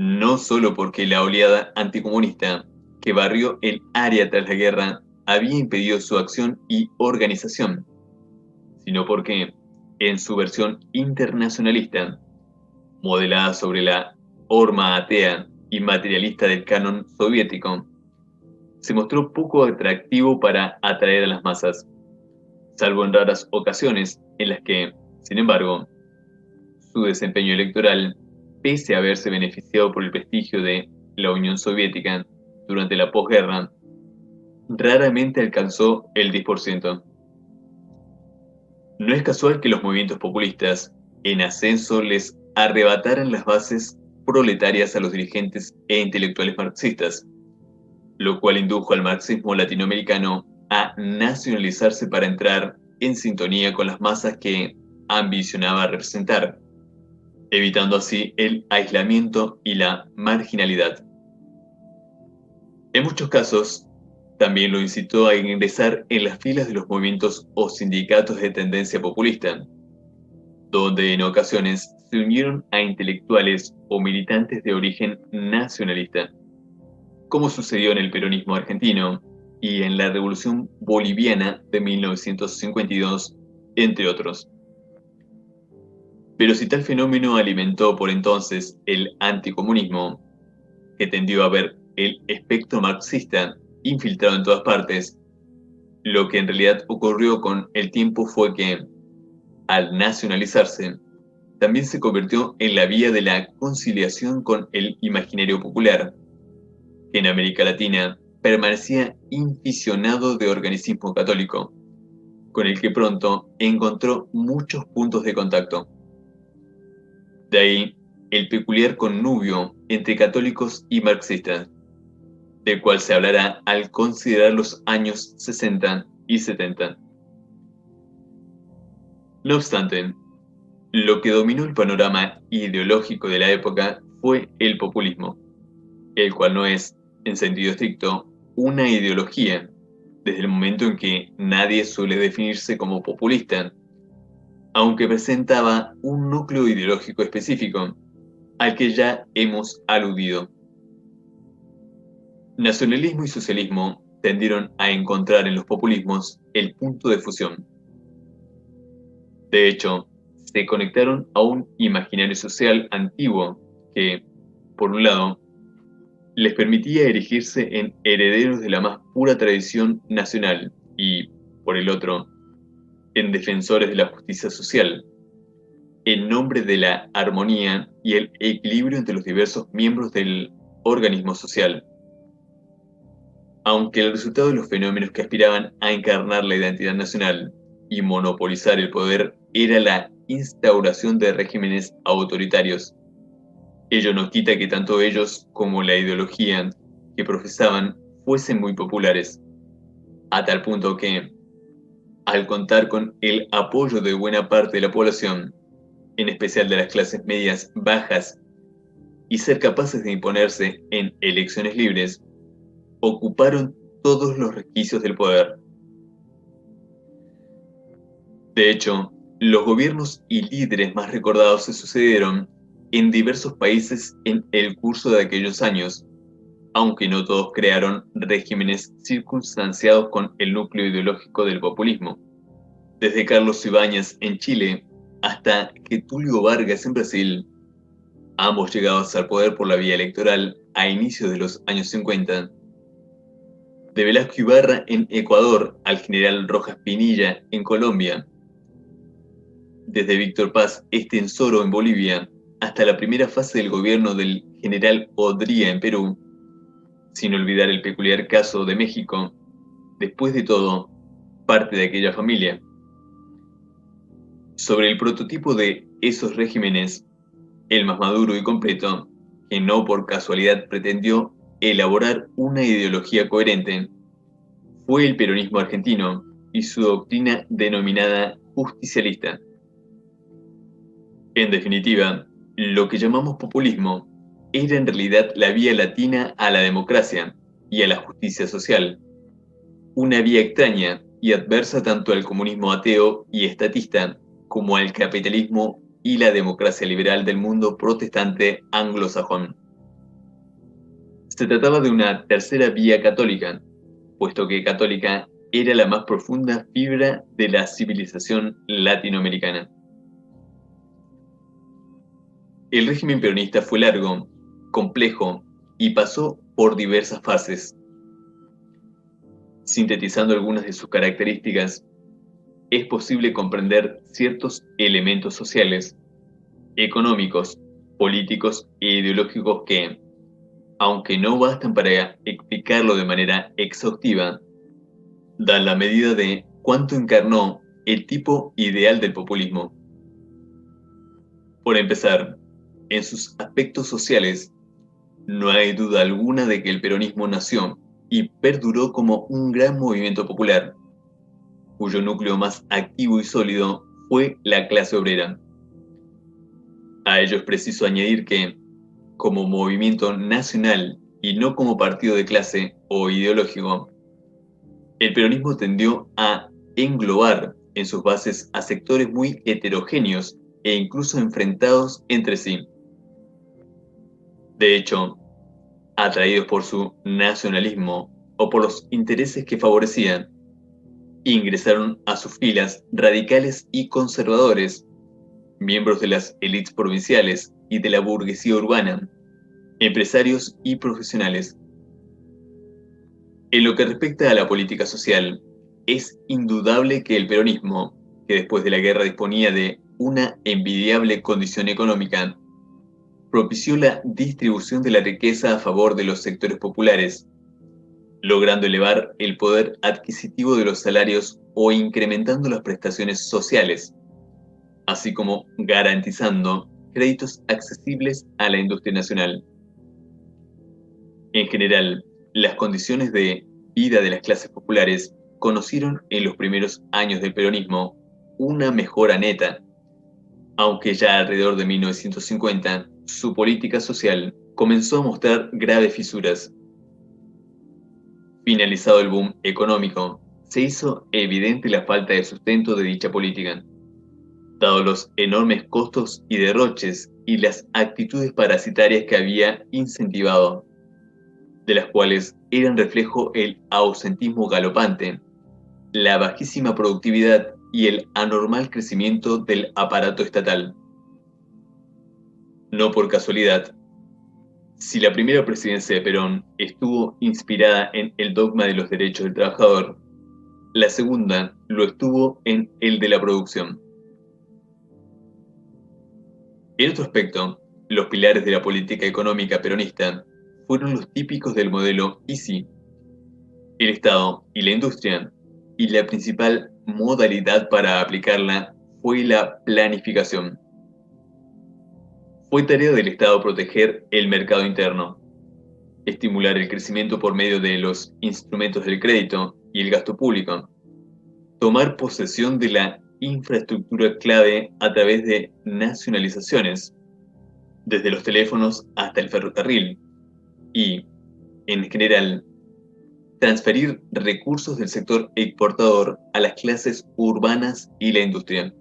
no solo porque la oleada anticomunista que barrió el área tras la guerra había impedido su acción y organización, sino porque, en su versión internacionalista, modelada sobre la horma atea y materialista del canon soviético, se mostró poco atractivo para atraer a las masas, salvo en raras ocasiones en las que, sin embargo, su desempeño electoral, pese a haberse beneficiado por el prestigio de la Unión Soviética durante la posguerra, raramente alcanzó el 10%. No es casual que los movimientos populistas en ascenso les arrebataran las bases proletarias a los dirigentes e intelectuales marxistas, lo cual indujo al marxismo latinoamericano a nacionalizarse para entrar en sintonía con las masas que ambicionaba representar, evitando así el aislamiento y la marginalidad. En muchos casos, también lo incitó a ingresar en las filas de los movimientos o sindicatos de tendencia populista, donde en ocasiones se unieron a intelectuales o militantes de origen nacionalista, como sucedió en el peronismo argentino y en la Revolución Boliviana de 1952, entre otros. Pero si tal fenómeno alimentó por entonces el anticomunismo, que tendió a ver el espectro marxista infiltrado en todas partes, lo que en realidad ocurrió con el tiempo fue que, al nacionalizarse, también se convirtió en la vía de la conciliación con el imaginario popular, que en América Latina permanecía inficionado de organicismo católico, con el que pronto encontró muchos puntos de contacto. De ahí el peculiar connubio entre católicos y marxistas, del cual se hablará al considerar los años 60 y 70. No obstante, lo que dominó el panorama ideológico de la época fue el populismo, el cual no es, en sentido estricto, una ideología, desde el momento en que nadie suele definirse como populista, aunque presentaba un núcleo ideológico específico, al que ya hemos aludido. Nacionalismo y socialismo tendieron a encontrar en los populismos el punto de fusión. De hecho, se conectaron a un imaginario social antiguo que, por un lado, les permitía erigirse en herederos de la más pura tradición nacional y, por el otro, en defensores de la justicia social, en nombre de la armonía y el equilibrio entre los diversos miembros del organismo social. Aunque el resultado de los fenómenos que aspiraban a encarnar la identidad nacional y monopolizar el poder era la instauración de regímenes autoritarios, ello no quita que tanto ellos como la ideología que profesaban fuesen muy populares, a tal punto que, al contar con el apoyo de buena parte de la población, en especial de las clases medias bajas, y ser capaces de imponerse en elecciones libres, ocuparon todos los resquicios del poder. De hecho, los gobiernos y líderes más recordados se sucedieron en diversos países en el curso de aquellos años, aunque no todos crearon regímenes circunstanciados con el núcleo ideológico del populismo. Desde Carlos Ibáñez en Chile hasta Getúlio Vargas en Brasil, ambos llegados al poder por la vía electoral a inicios de los años 50, de Velasco Ibarra en Ecuador al general Rojas Pinilla en Colombia, desde Víctor Paz Estenssoro en Bolivia hasta la primera fase del gobierno del general Odría en Perú, sin olvidar el peculiar caso de México, después de todo, parte de aquella familia. Sobre el prototipo de esos regímenes, el más maduro y completo, que no por casualidad pretendió elaborar una ideología coherente, fue el peronismo argentino y su doctrina denominada justicialista. En definitiva, lo que llamamos populismo era en realidad la vía latina a la democracia y a la justicia social, una vía extraña y adversa tanto al comunismo ateo y estatista como al capitalismo y la democracia liberal del mundo protestante anglosajón. Se trataba de una tercera vía católica, puesto que católica era la más profunda fibra de la civilización latinoamericana. El régimen peronista fue largo, complejo y pasó por diversas fases. Sintetizando algunas de sus características, es posible comprender ciertos elementos sociales, económicos, políticos e ideológicos que, aunque no bastan para explicarlo de manera exhaustiva, dan la medida de cuánto encarnó el tipo ideal del populismo. Por empezar, en sus aspectos sociales, no hay duda alguna de que el peronismo nació y perduró como un gran movimiento popular, cuyo núcleo más activo y sólido fue la clase obrera. A ello es preciso añadir que, como movimiento nacional y no como partido de clase o ideológico, el peronismo tendió a englobar en sus bases a sectores muy heterogéneos e incluso enfrentados entre sí. De hecho, atraídos por su nacionalismo o por los intereses que favorecían, ingresaron a sus filas radicales y conservadores, miembros de las élites provinciales y de la burguesía urbana, empresarios y profesionales. En lo que respecta a la política social, es indudable que el peronismo, que después de la guerra disponía de una envidiable condición económica, propició la distribución de la riqueza a favor de los sectores populares, logrando elevar el poder adquisitivo de los salarios o incrementando las prestaciones sociales, así como garantizando créditos accesibles a la industria nacional. En general, las condiciones de vida de las clases populares conocieron en los primeros años del peronismo una mejora neta, aunque ya alrededor de 1950 su política social comenzó a mostrar graves fisuras. Finalizado el boom económico, se hizo evidente la falta de sustento de dicha política, dado los enormes costos y derroches y las actitudes parasitarias que había incentivado, de las cuales eran reflejo el ausentismo galopante, la bajísima productividad y el anormal crecimiento del aparato estatal. No por casualidad, si la primera presidencia de Perón estuvo inspirada en el dogma de los derechos del trabajador, la segunda lo estuvo en el de la producción. En otro aspecto, los pilares de la política económica peronista fueron los típicos del modelo ISI, el Estado y la industria, y la principal modalidad para aplicarla fue la planificación. Fue tarea del Estado proteger el mercado interno, estimular el crecimiento por medio de los instrumentos del crédito y el gasto público, tomar posesión de la infraestructura clave a través de nacionalizaciones, desde los teléfonos hasta el ferrocarril, y, en general, transferir recursos del sector exportador a las clases urbanas y la industria.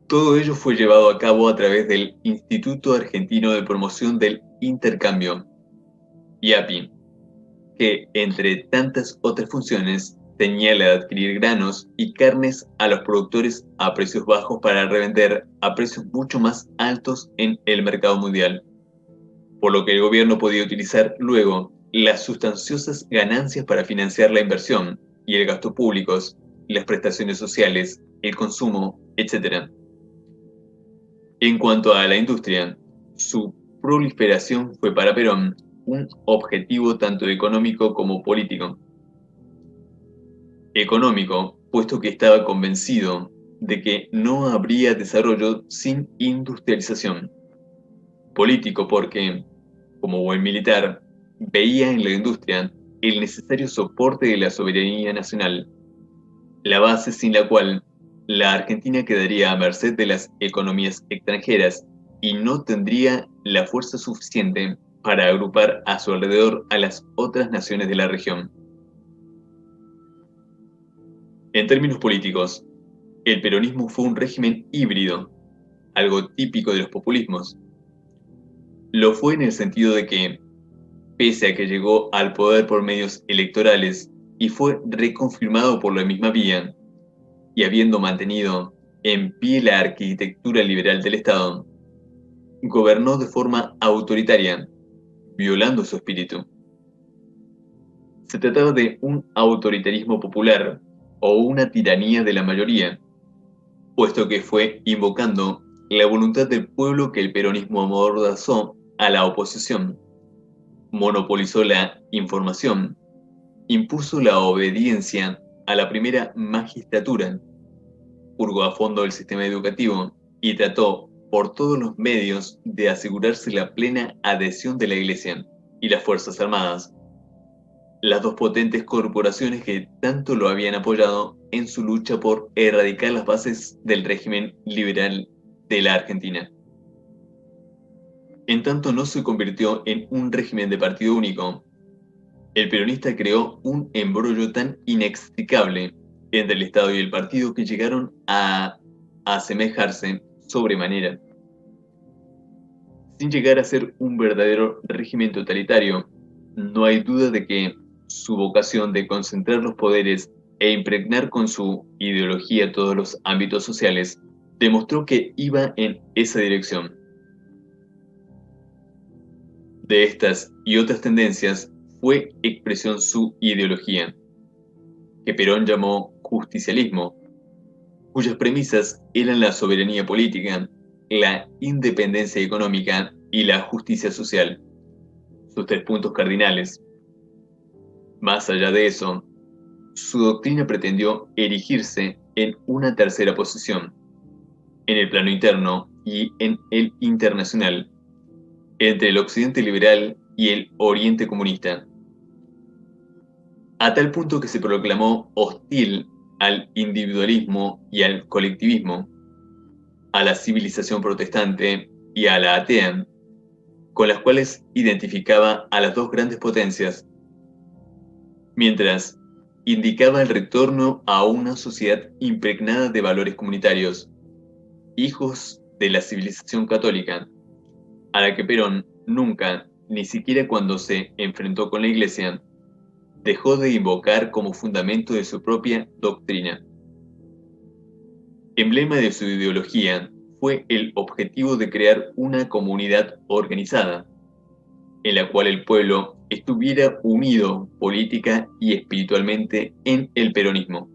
Todo ello fue llevado a cabo a través del Instituto Argentino de Promoción del Intercambio, IAPI, que, entre tantas otras funciones, tenía la de adquirir granos y carnes a los productores a precios bajos para revender a precios mucho más altos en el mercado mundial, por lo que el gobierno podía utilizar luego las sustanciosas ganancias para financiar la inversión y el gasto públicos, las prestaciones sociales, el consumo, etc. En cuanto a la industria, su proliferación fue para Perón un objetivo tanto económico como político. Económico, puesto que estaba convencido de que no habría desarrollo sin industrialización. Político porque, como buen militar, veía en la industria el necesario soporte de la soberanía nacional, la base sin la cual la Argentina quedaría a merced de las economías extranjeras y no tendría la fuerza suficiente para agrupar a su alrededor a las otras naciones de la región. En términos políticos, el peronismo fue un régimen híbrido, algo típico de los populismos. Lo fue en el sentido de que, pese a que llegó al poder por medios electorales y fue reconfirmado por la misma vía, y habiendo mantenido en pie la arquitectura liberal del Estado, gobernó de forma autoritaria, violando su espíritu. Se trataba de un autoritarismo popular o una tiranía de la mayoría, puesto que fue invocando la voluntad del pueblo que el peronismo amordazó a la oposición, monopolizó la información, impuso la obediencia a la primera magistratura, purgó a fondo el sistema educativo y trató por todos los medios de asegurarse la plena adhesión de la Iglesia y las Fuerzas Armadas. las dos potentes corporaciones que tanto lo habían apoyado en su lucha por erradicar las bases del régimen liberal de la Argentina. En tanto no se convirtió en un régimen de partido único, el peronista creó un embrollo tan inextricable entre el Estado y el partido que llegaron a asemejarse sobremanera. Sin llegar a ser un verdadero régimen totalitario, no hay duda de que su vocación de concentrar los poderes e impregnar con su ideología todos los ámbitos sociales demostró que iba en esa dirección. De estas y otras tendencias fue expresión su ideología, que Perón llamó justicialismo, cuyas premisas eran la soberanía política, la independencia económica y la justicia social, sus tres puntos cardinales. Más allá de eso, su doctrina pretendió erigirse en una tercera posición, en el plano interno y en el internacional, entre el occidente liberal y el oriente comunista, a tal punto que se proclamó hostil al individualismo y al colectivismo, a la civilización protestante y a la atea, con las cuales identificaba a las dos grandes potencias, mientras indicaba el retorno a una sociedad impregnada de valores comunitarios, hijos de la civilización católica, a la que Perón nunca, ni siquiera cuando se enfrentó con la Iglesia, dejó de invocar como fundamento de su propia doctrina. Emblema de su ideología fue el objetivo de crear una comunidad organizada, en la cual el pueblo estuviera unido política y espiritualmente en el peronismo,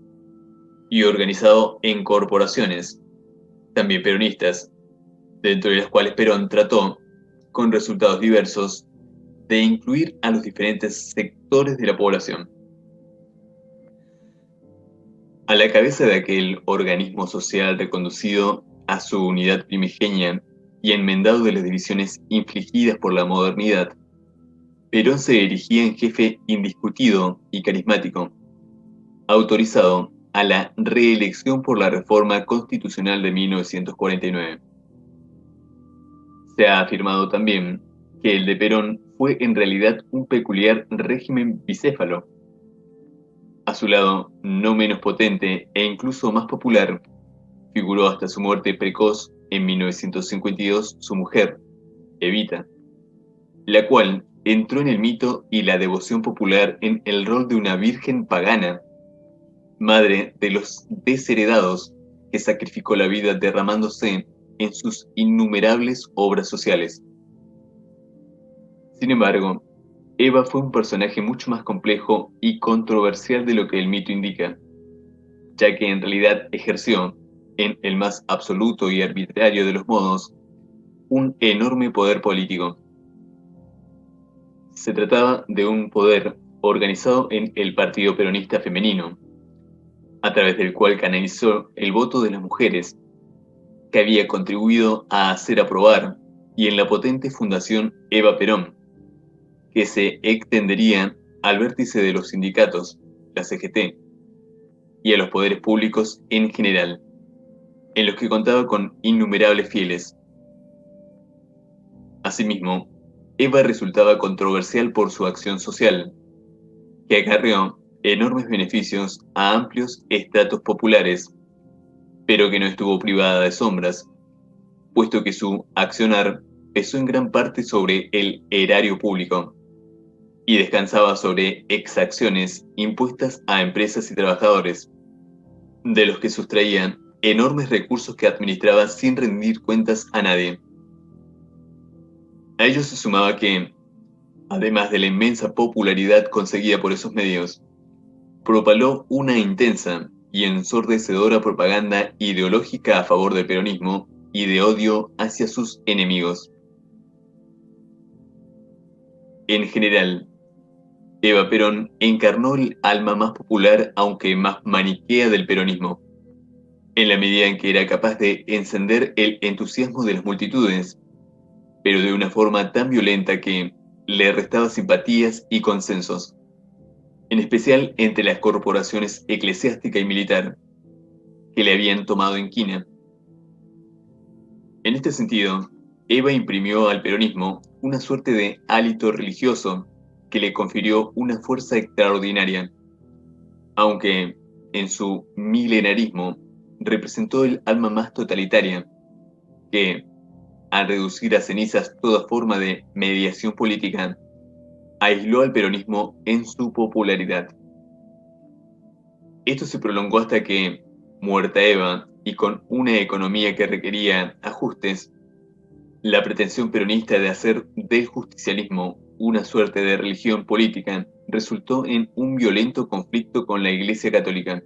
y organizado en corporaciones, también peronistas, dentro de las cuales Perón trató, con resultados diversos, de incluir a los diferentes sectores de la población. A la cabeza de aquel organismo social reconducido a su unidad primigenia y enmendado de las divisiones infligidas por la modernidad, Perón se erigía en jefe indiscutido y carismático, autorizado a la reelección por la reforma constitucional de 1949. Se ha afirmado también que el de Perón fue en realidad un peculiar régimen bicéfalo. A su lado, no menos potente e incluso más popular, figuró hasta su muerte precoz en 1952 su mujer, Evita, la cual entró en el mito y la devoción popular en el rol de una virgen pagana, madre de los desheredados que sacrificó la vida derramándose en sus innumerables obras sociales. Sin embargo, Eva fue un personaje mucho más complejo y controversial de lo que el mito indica, ya que en realidad ejerció, en el más absoluto y arbitrario de los modos, un enorme poder político. Se trataba de un poder organizado en el Partido Peronista Femenino, a través del cual canalizó el voto de las mujeres, que había contribuido a hacer aprobar, y en la potente Fundación Eva Perón, que se extendería al vértice de los sindicatos, la CGT, y a los poderes públicos en general, en los que contaba con innumerables fieles. Asimismo, Eva resultaba controversial por su acción social, que acarreó enormes beneficios a amplios estratos populares, pero que no estuvo privada de sombras, puesto que su accionar pesó en gran parte sobre el erario público y descansaba sobre exacciones impuestas a empresas y trabajadores, de los que sustraían enormes recursos que administraba sin rendir cuentas a nadie. A ello se sumaba que, además de la inmensa popularidad conseguida por esos medios, propaló una intensa y ensordecedora propaganda ideológica a favor del peronismo y de odio hacia sus enemigos. En general, Eva Perón encarnó el alma más popular, aunque más maniquea del peronismo, en la medida en que era capaz de encender el entusiasmo de las multitudes, pero de una forma tan violenta que le restaba simpatías y consensos. en especial entre las corporaciones eclesiástica y militar que le habían tomado en quina. En este sentido, Eva imprimió al peronismo una suerte de hálito religioso que le confirió una fuerza extraordinaria, aunque en su milenarismo representó el alma más totalitaria, que, al reducir a cenizas toda forma de mediación política, aisló al peronismo en su popularidad. Esto se prolongó hasta que, muerta Eva y con una economía que requería ajustes, la pretensión peronista de hacer del justicialismo una suerte de religión política resultó en un violento conflicto con la Iglesia Católica,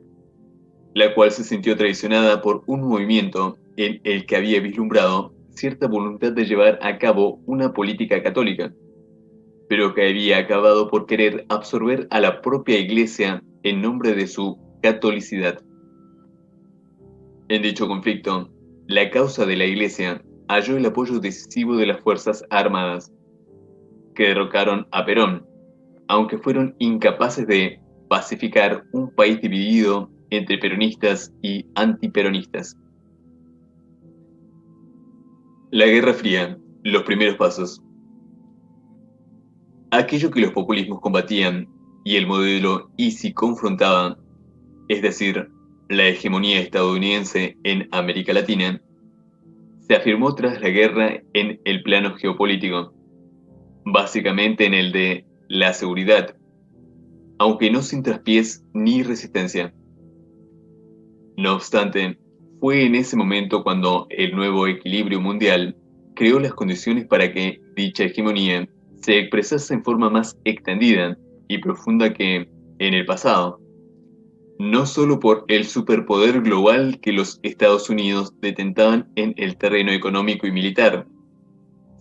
la cual se sintió traicionada por un movimiento en el que había vislumbrado cierta voluntad de llevar a cabo una política católica, pero que había acabado por querer absorber a la propia Iglesia en nombre de su catolicidad. En dicho conflicto, la causa de la Iglesia halló el apoyo decisivo de las Fuerzas Armadas, que derrocaron a Perón, aunque fueron incapaces de pacificar un país dividido entre peronistas y antiperonistas. La Guerra Fría, los primeros pasos. Aquello que los populismos combatían y el modelo Easy confrontaba, es decir, la hegemonía estadounidense en América Latina, se afirmó tras la guerra en el plano geopolítico, básicamente en el de la seguridad, aunque no sin traspiés ni resistencia. No obstante, fue en ese momento cuando el nuevo equilibrio mundial creó las condiciones para que dicha hegemonía se expresase en forma más extendida y profunda que en el pasado, no solo por el superpoder global que los Estados Unidos detentaban en el terreno económico y militar,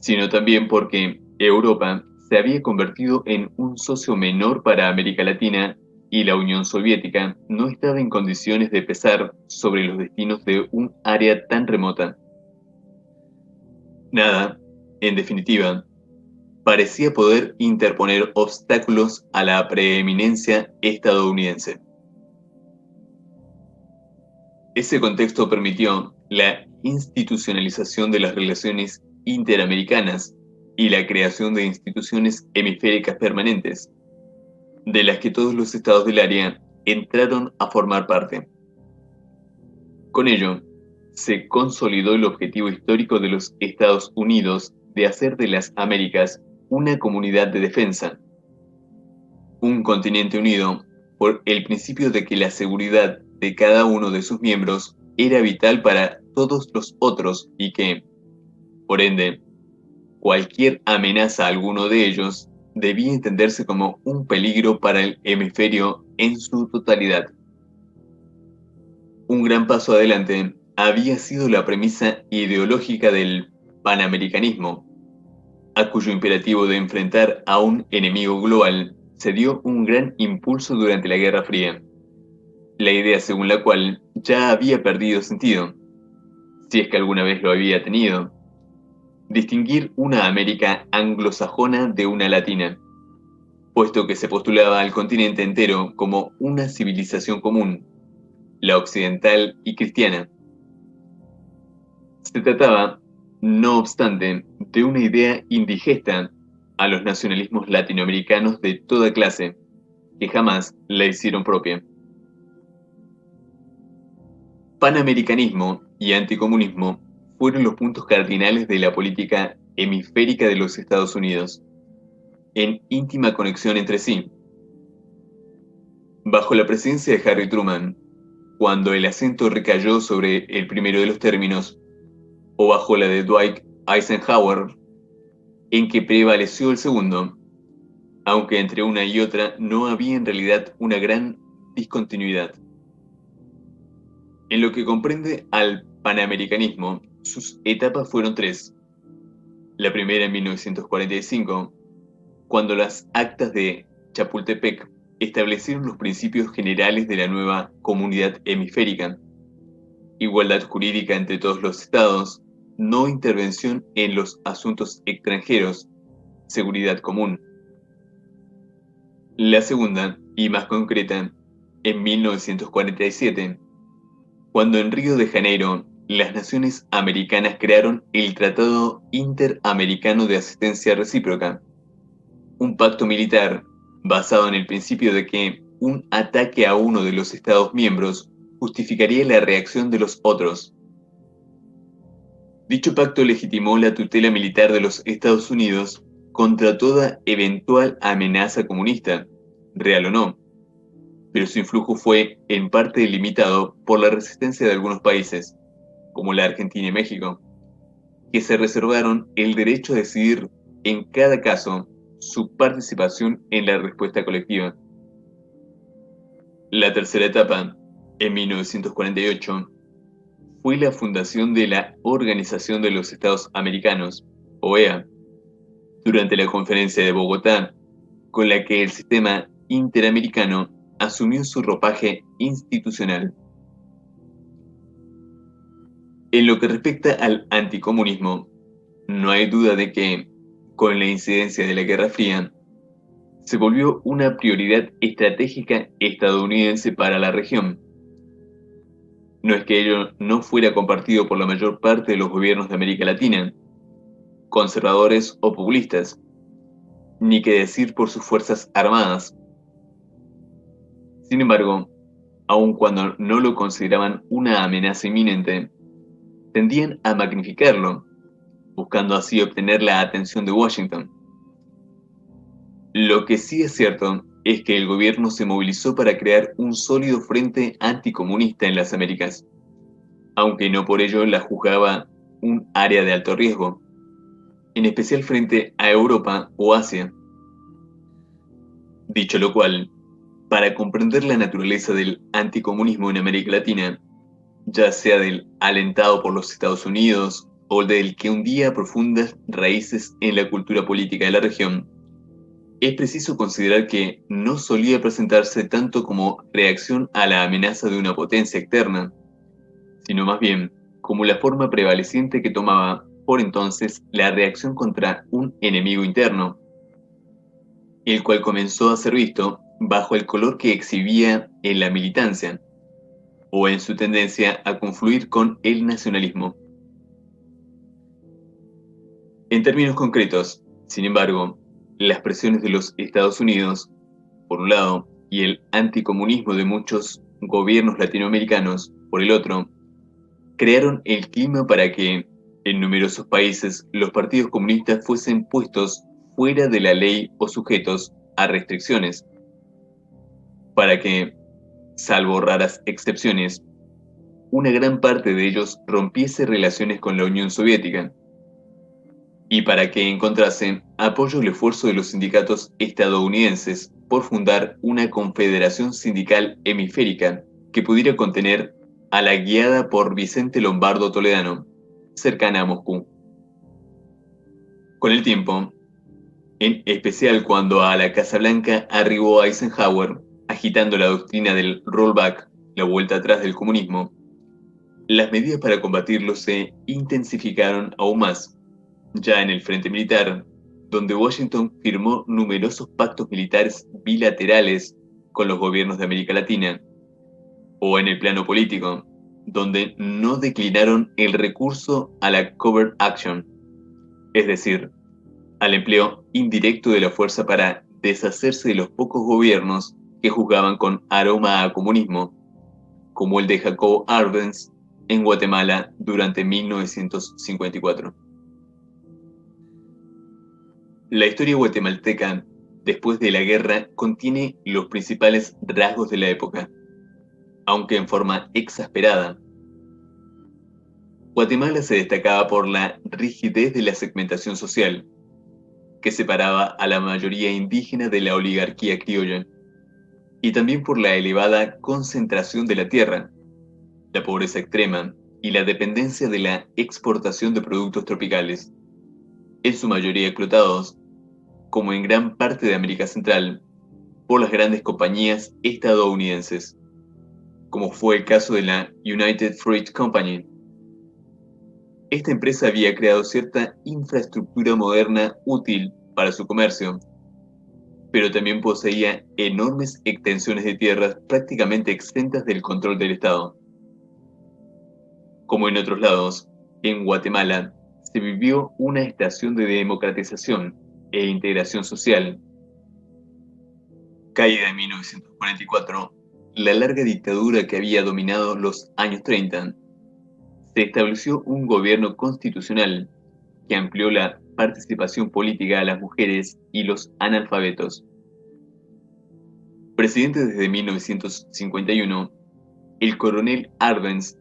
sino también porque Europa se había convertido en un socio menor para América Latina y la Unión Soviética no estaba en condiciones de pesar sobre los destinos de un área tan remota. Nada, en definitiva, parecía poder interponer obstáculos a la preeminencia estadounidense. Ese contexto permitió la institucionalización de las relaciones interamericanas y la creación de instituciones hemisféricas permanentes, de las que todos los estados del área entraron a formar parte. Con ello, se consolidó el objetivo histórico de los Estados Unidos de hacer de las Américas una comunidad de defensa, un continente unido por el principio de que la seguridad de cada uno de sus miembros era vital para todos los otros y que, por ende, cualquier amenaza a alguno de ellos debía entenderse como un peligro para el hemisferio en su totalidad. Un gran paso adelante había sido la premisa ideológica del panamericanismo, a cuyo imperativo de enfrentar a un enemigo global se dio un gran impulso durante la Guerra Fría. La idea según la cual ya había perdido sentido, si es que alguna vez lo había tenido, distinguir una América anglosajona de una latina, puesto que se postulaba al continente entero como una civilización común, la occidental y cristiana. Se trataba, no obstante, de una idea indigesta a los nacionalismos latinoamericanos de toda clase, que jamás la hicieron propia. Panamericanismo y anticomunismo fueron los puntos cardinales de la política hemisférica de los Estados Unidos, en íntima conexión entre sí. Bajo la presidencia de Harry Truman, cuando el acento recayó sobre el primero de los términos, o bajo la de Dwight Eisenhower, en que prevaleció el segundo, aunque entre una y otra no había en realidad una gran discontinuidad. En lo que comprende al panamericanismo, sus etapas fueron tres. La primera en 1945, cuando las actas de Chapultepec establecieron los principios generales de la nueva comunidad hemisférica: igualdad jurídica entre todos los estados, no intervención en los asuntos extranjeros, seguridad común. La segunda, y más concreta, en 1947, cuando en Río de Janeiro las naciones americanas crearon el Tratado Interamericano de Asistencia Recíproca, un pacto militar basado en el principio de que un ataque a uno de los Estados miembros justificaría la reacción de los otros. Dicho pacto legitimó la tutela militar de los Estados Unidos contra toda eventual amenaza comunista, real o no, pero su influjo fue en parte limitado por la resistencia de algunos países, como la Argentina y México, que se reservaron el derecho a decidir en cada caso su participación en la respuesta colectiva. La tercera etapa, en 1948, fue la fundación de la Organización de los Estados Americanos, OEA, durante la conferencia de Bogotá, con la que el sistema interamericano asumió su ropaje institucional. En lo que respecta al anticomunismo, no hay duda de que, con la incidencia de la Guerra Fría, se volvió una prioridad estratégica estadounidense para la región. No es que ello no fuera compartido por la mayor parte de los gobiernos de América Latina, conservadores o populistas, ni que decir por sus fuerzas armadas. Sin embargo, aun cuando no lo consideraban una amenaza inminente, tendían a magnificarlo, buscando así obtener la atención de Washington. Lo que sí es cierto es que el gobierno se movilizó para crear un sólido frente anticomunista en las Américas, aunque no por ello la juzgaba un área de alto riesgo, en especial frente a Europa o Asia. Dicho lo cual, para comprender la naturaleza del anticomunismo en América Latina, ya sea del alentado por los Estados Unidos o del que hundía profundas raíces en la cultura política de la región, es preciso considerar que no solía presentarse tanto como reacción a la amenaza de una potencia externa, sino más bien como la forma prevaleciente que tomaba por entonces la reacción contra un enemigo interno, el cual comenzó a ser visto bajo el color que exhibía en la militancia, o en su tendencia a confluir con el nacionalismo. En términos concretos, sin embargo, las presiones de los Estados Unidos, por un lado, y el anticomunismo de muchos gobiernos latinoamericanos, por el otro, crearon el clima para que, en numerosos países, los partidos comunistas fuesen puestos fuera de la ley o sujetos a restricciones, para que, salvo raras excepciones, una gran parte de ellos rompiese relaciones con la Unión Soviética, y para que encontrase apoyo al esfuerzo de los sindicatos estadounidenses por fundar una confederación sindical hemisférica que pudiera contener a la guiada por Vicente Lombardo Toledano, cercana a Moscú. Con el tiempo, en especial cuando a la Casa Blanca arribó Eisenhower, agitando la doctrina del rollback, la vuelta atrás del comunismo, las medidas para combatirlo se intensificaron aún más, ya en el frente militar, donde Washington firmó numerosos pactos militares bilaterales con los gobiernos de América Latina, o en el plano político, donde no declinaron el recurso a la covert action, es decir, al empleo indirecto de la fuerza para deshacerse de los pocos gobiernos que juzgaban con aroma a comunismo, como el de Jacobo Arbenz en Guatemala durante 1954. La historia guatemalteca, después de la guerra, contiene los principales rasgos de la época, aunque en forma exasperada. Guatemala se destacaba por la rigidez de la segmentación social, que separaba a la mayoría indígena de la oligarquía criolla, y también por la elevada concentración de la tierra, la pobreza extrema y la dependencia de la exportación de productos tropicales, en su mayoría explotados, como en gran parte de América Central, por las grandes compañías estadounidenses, como fue el caso de la United Fruit Company. Esta empresa había creado cierta infraestructura moderna útil para su comercio, pero también poseía enormes extensiones de tierras prácticamente exentas del control del Estado. Como en otros lados, en Guatemala se vivió una estación de democratización e integración social. Caída en 1944, la larga dictadura que había dominado los años 30, se estableció un gobierno constitucional que amplió la participación política a las mujeres y los analfabetos. Presidente desde 1951, el coronel Arbenz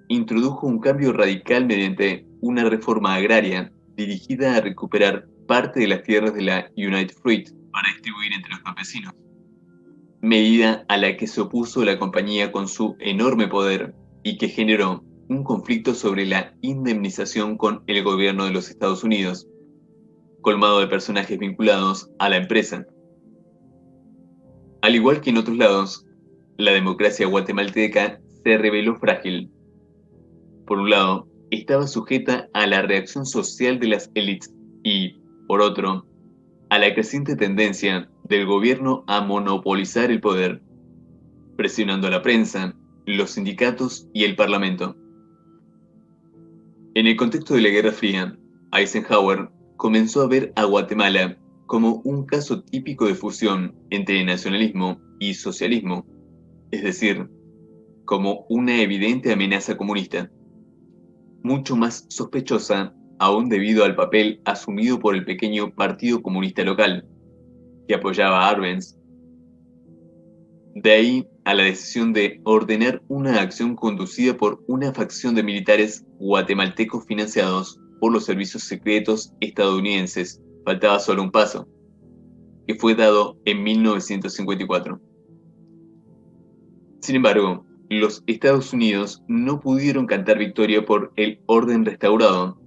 introdujo un cambio radical mediante una reforma agraria dirigida a recuperar parte de las tierras de la United Fruit para distribuir entre los campesinos, medida a la que se opuso la compañía con su enorme poder y que generó un conflicto sobre la indemnización con el gobierno de los Estados Unidos, colmado de personajes vinculados a la empresa. Al igual que en otros lados, la democracia guatemalteca se reveló frágil. Por un lado, estaba sujeta a la reacción social de las élites y, por otro, a la creciente tendencia del gobierno a monopolizar el poder, presionando a la prensa, los sindicatos y el parlamento. En el contexto de la Guerra Fría, Eisenhower comenzó a ver a Guatemala como un caso típico de fusión entre nacionalismo y socialismo, es decir, como una evidente amenaza comunista, mucho más sospechosa aún debido al papel asumido por el pequeño Partido Comunista local, que apoyaba a Arbenz. De ahí a la decisión de ordenar una acción conducida por una facción de militares guatemaltecos financiados por los servicios secretos estadounidenses. Faltaba solo un paso, que fue dado en 1954. Sin embargo, los Estados Unidos no pudieron cantar victoria por el orden restaurado,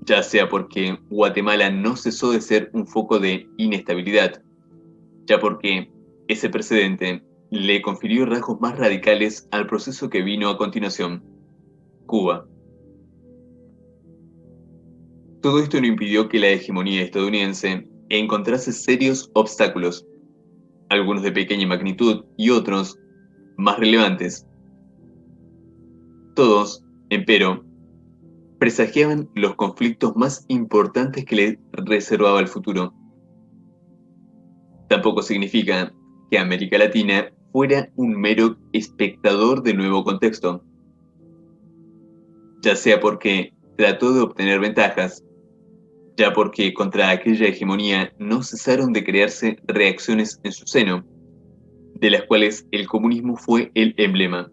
ya sea porque Guatemala no cesó de ser un foco de inestabilidad, ya porque ese precedente le confirió rasgos más radicales al proceso que vino a continuación, Cuba. Todo esto no impidió que la hegemonía estadounidense encontrase serios obstáculos, algunos de pequeña magnitud y otros más relevantes. Todos, empero, presagiaban los conflictos más importantes que le reservaba el futuro. Tampoco significa que América Latina fuera un mero espectador del nuevo contexto, ya sea porque trató de obtener ventajas, ya porque contra aquella hegemonía no cesaron de crearse reacciones en su seno, de las cuales el comunismo fue el emblema,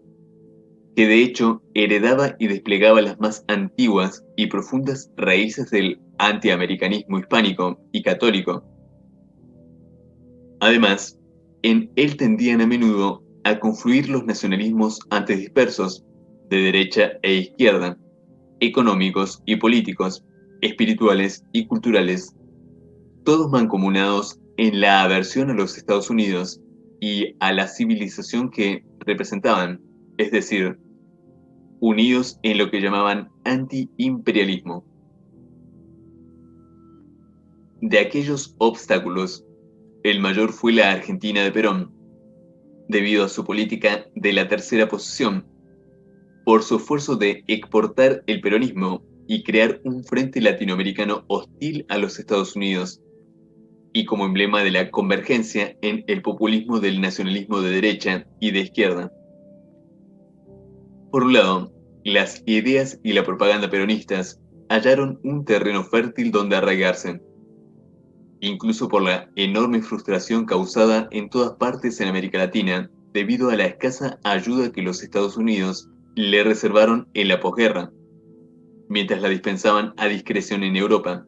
que de hecho heredaba y desplegaba las más antiguas y profundas raíces del antiamericanismo hispánico y católico. Además, en él tendían a menudo a confluir los nacionalismos antes dispersos, de derecha e izquierda, económicos y políticos, espirituales y culturales, todos mancomunados en la aversión a los Estados Unidos y a la civilización que representaban, es decir, unidos en lo que llamaban anti-imperialismo. De aquellos obstáculos, el mayor fue la Argentina de Perón, debido a su política de la tercera posición, por su esfuerzo de exportar el peronismo y crear un frente latinoamericano hostil a los Estados Unidos, y como emblema de la convergencia en el populismo del nacionalismo de derecha y de izquierda. Por un lado, las ideas y la propaganda peronistas hallaron un terreno fértil donde arraigarse, incluso por la enorme frustración causada en todas partes en América Latina debido a la escasa ayuda que los Estados Unidos le reservaron en la posguerra, mientras la dispensaban a discreción en Europa.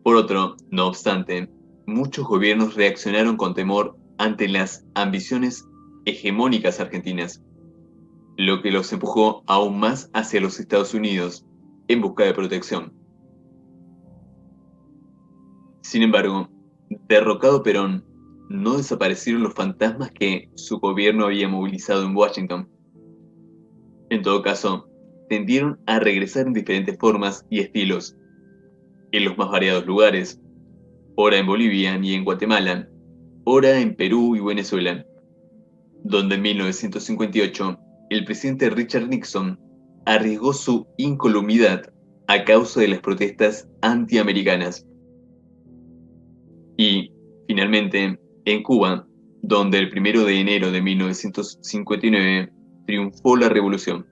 Por otro, no obstante, muchos gobiernos reaccionaron con temor ante las ambiciones hegemónicas argentinas, lo que los empujó aún más hacia los Estados Unidos en busca de protección. Sin embargo, derrocado Perón, no desaparecieron los fantasmas que su gobierno había movilizado en Washington. En todo caso, tendieron a regresar en diferentes formas y estilos, en los más variados lugares, ora en Bolivia y en Guatemala, ora en Perú y Venezuela, donde en 1958 el presidente Richard Nixon arriesgó su incolumidad a causa de las protestas antiamericanas. Y, finalmente, en Cuba, donde el 1 de enero de 1959 triunfó la revolución.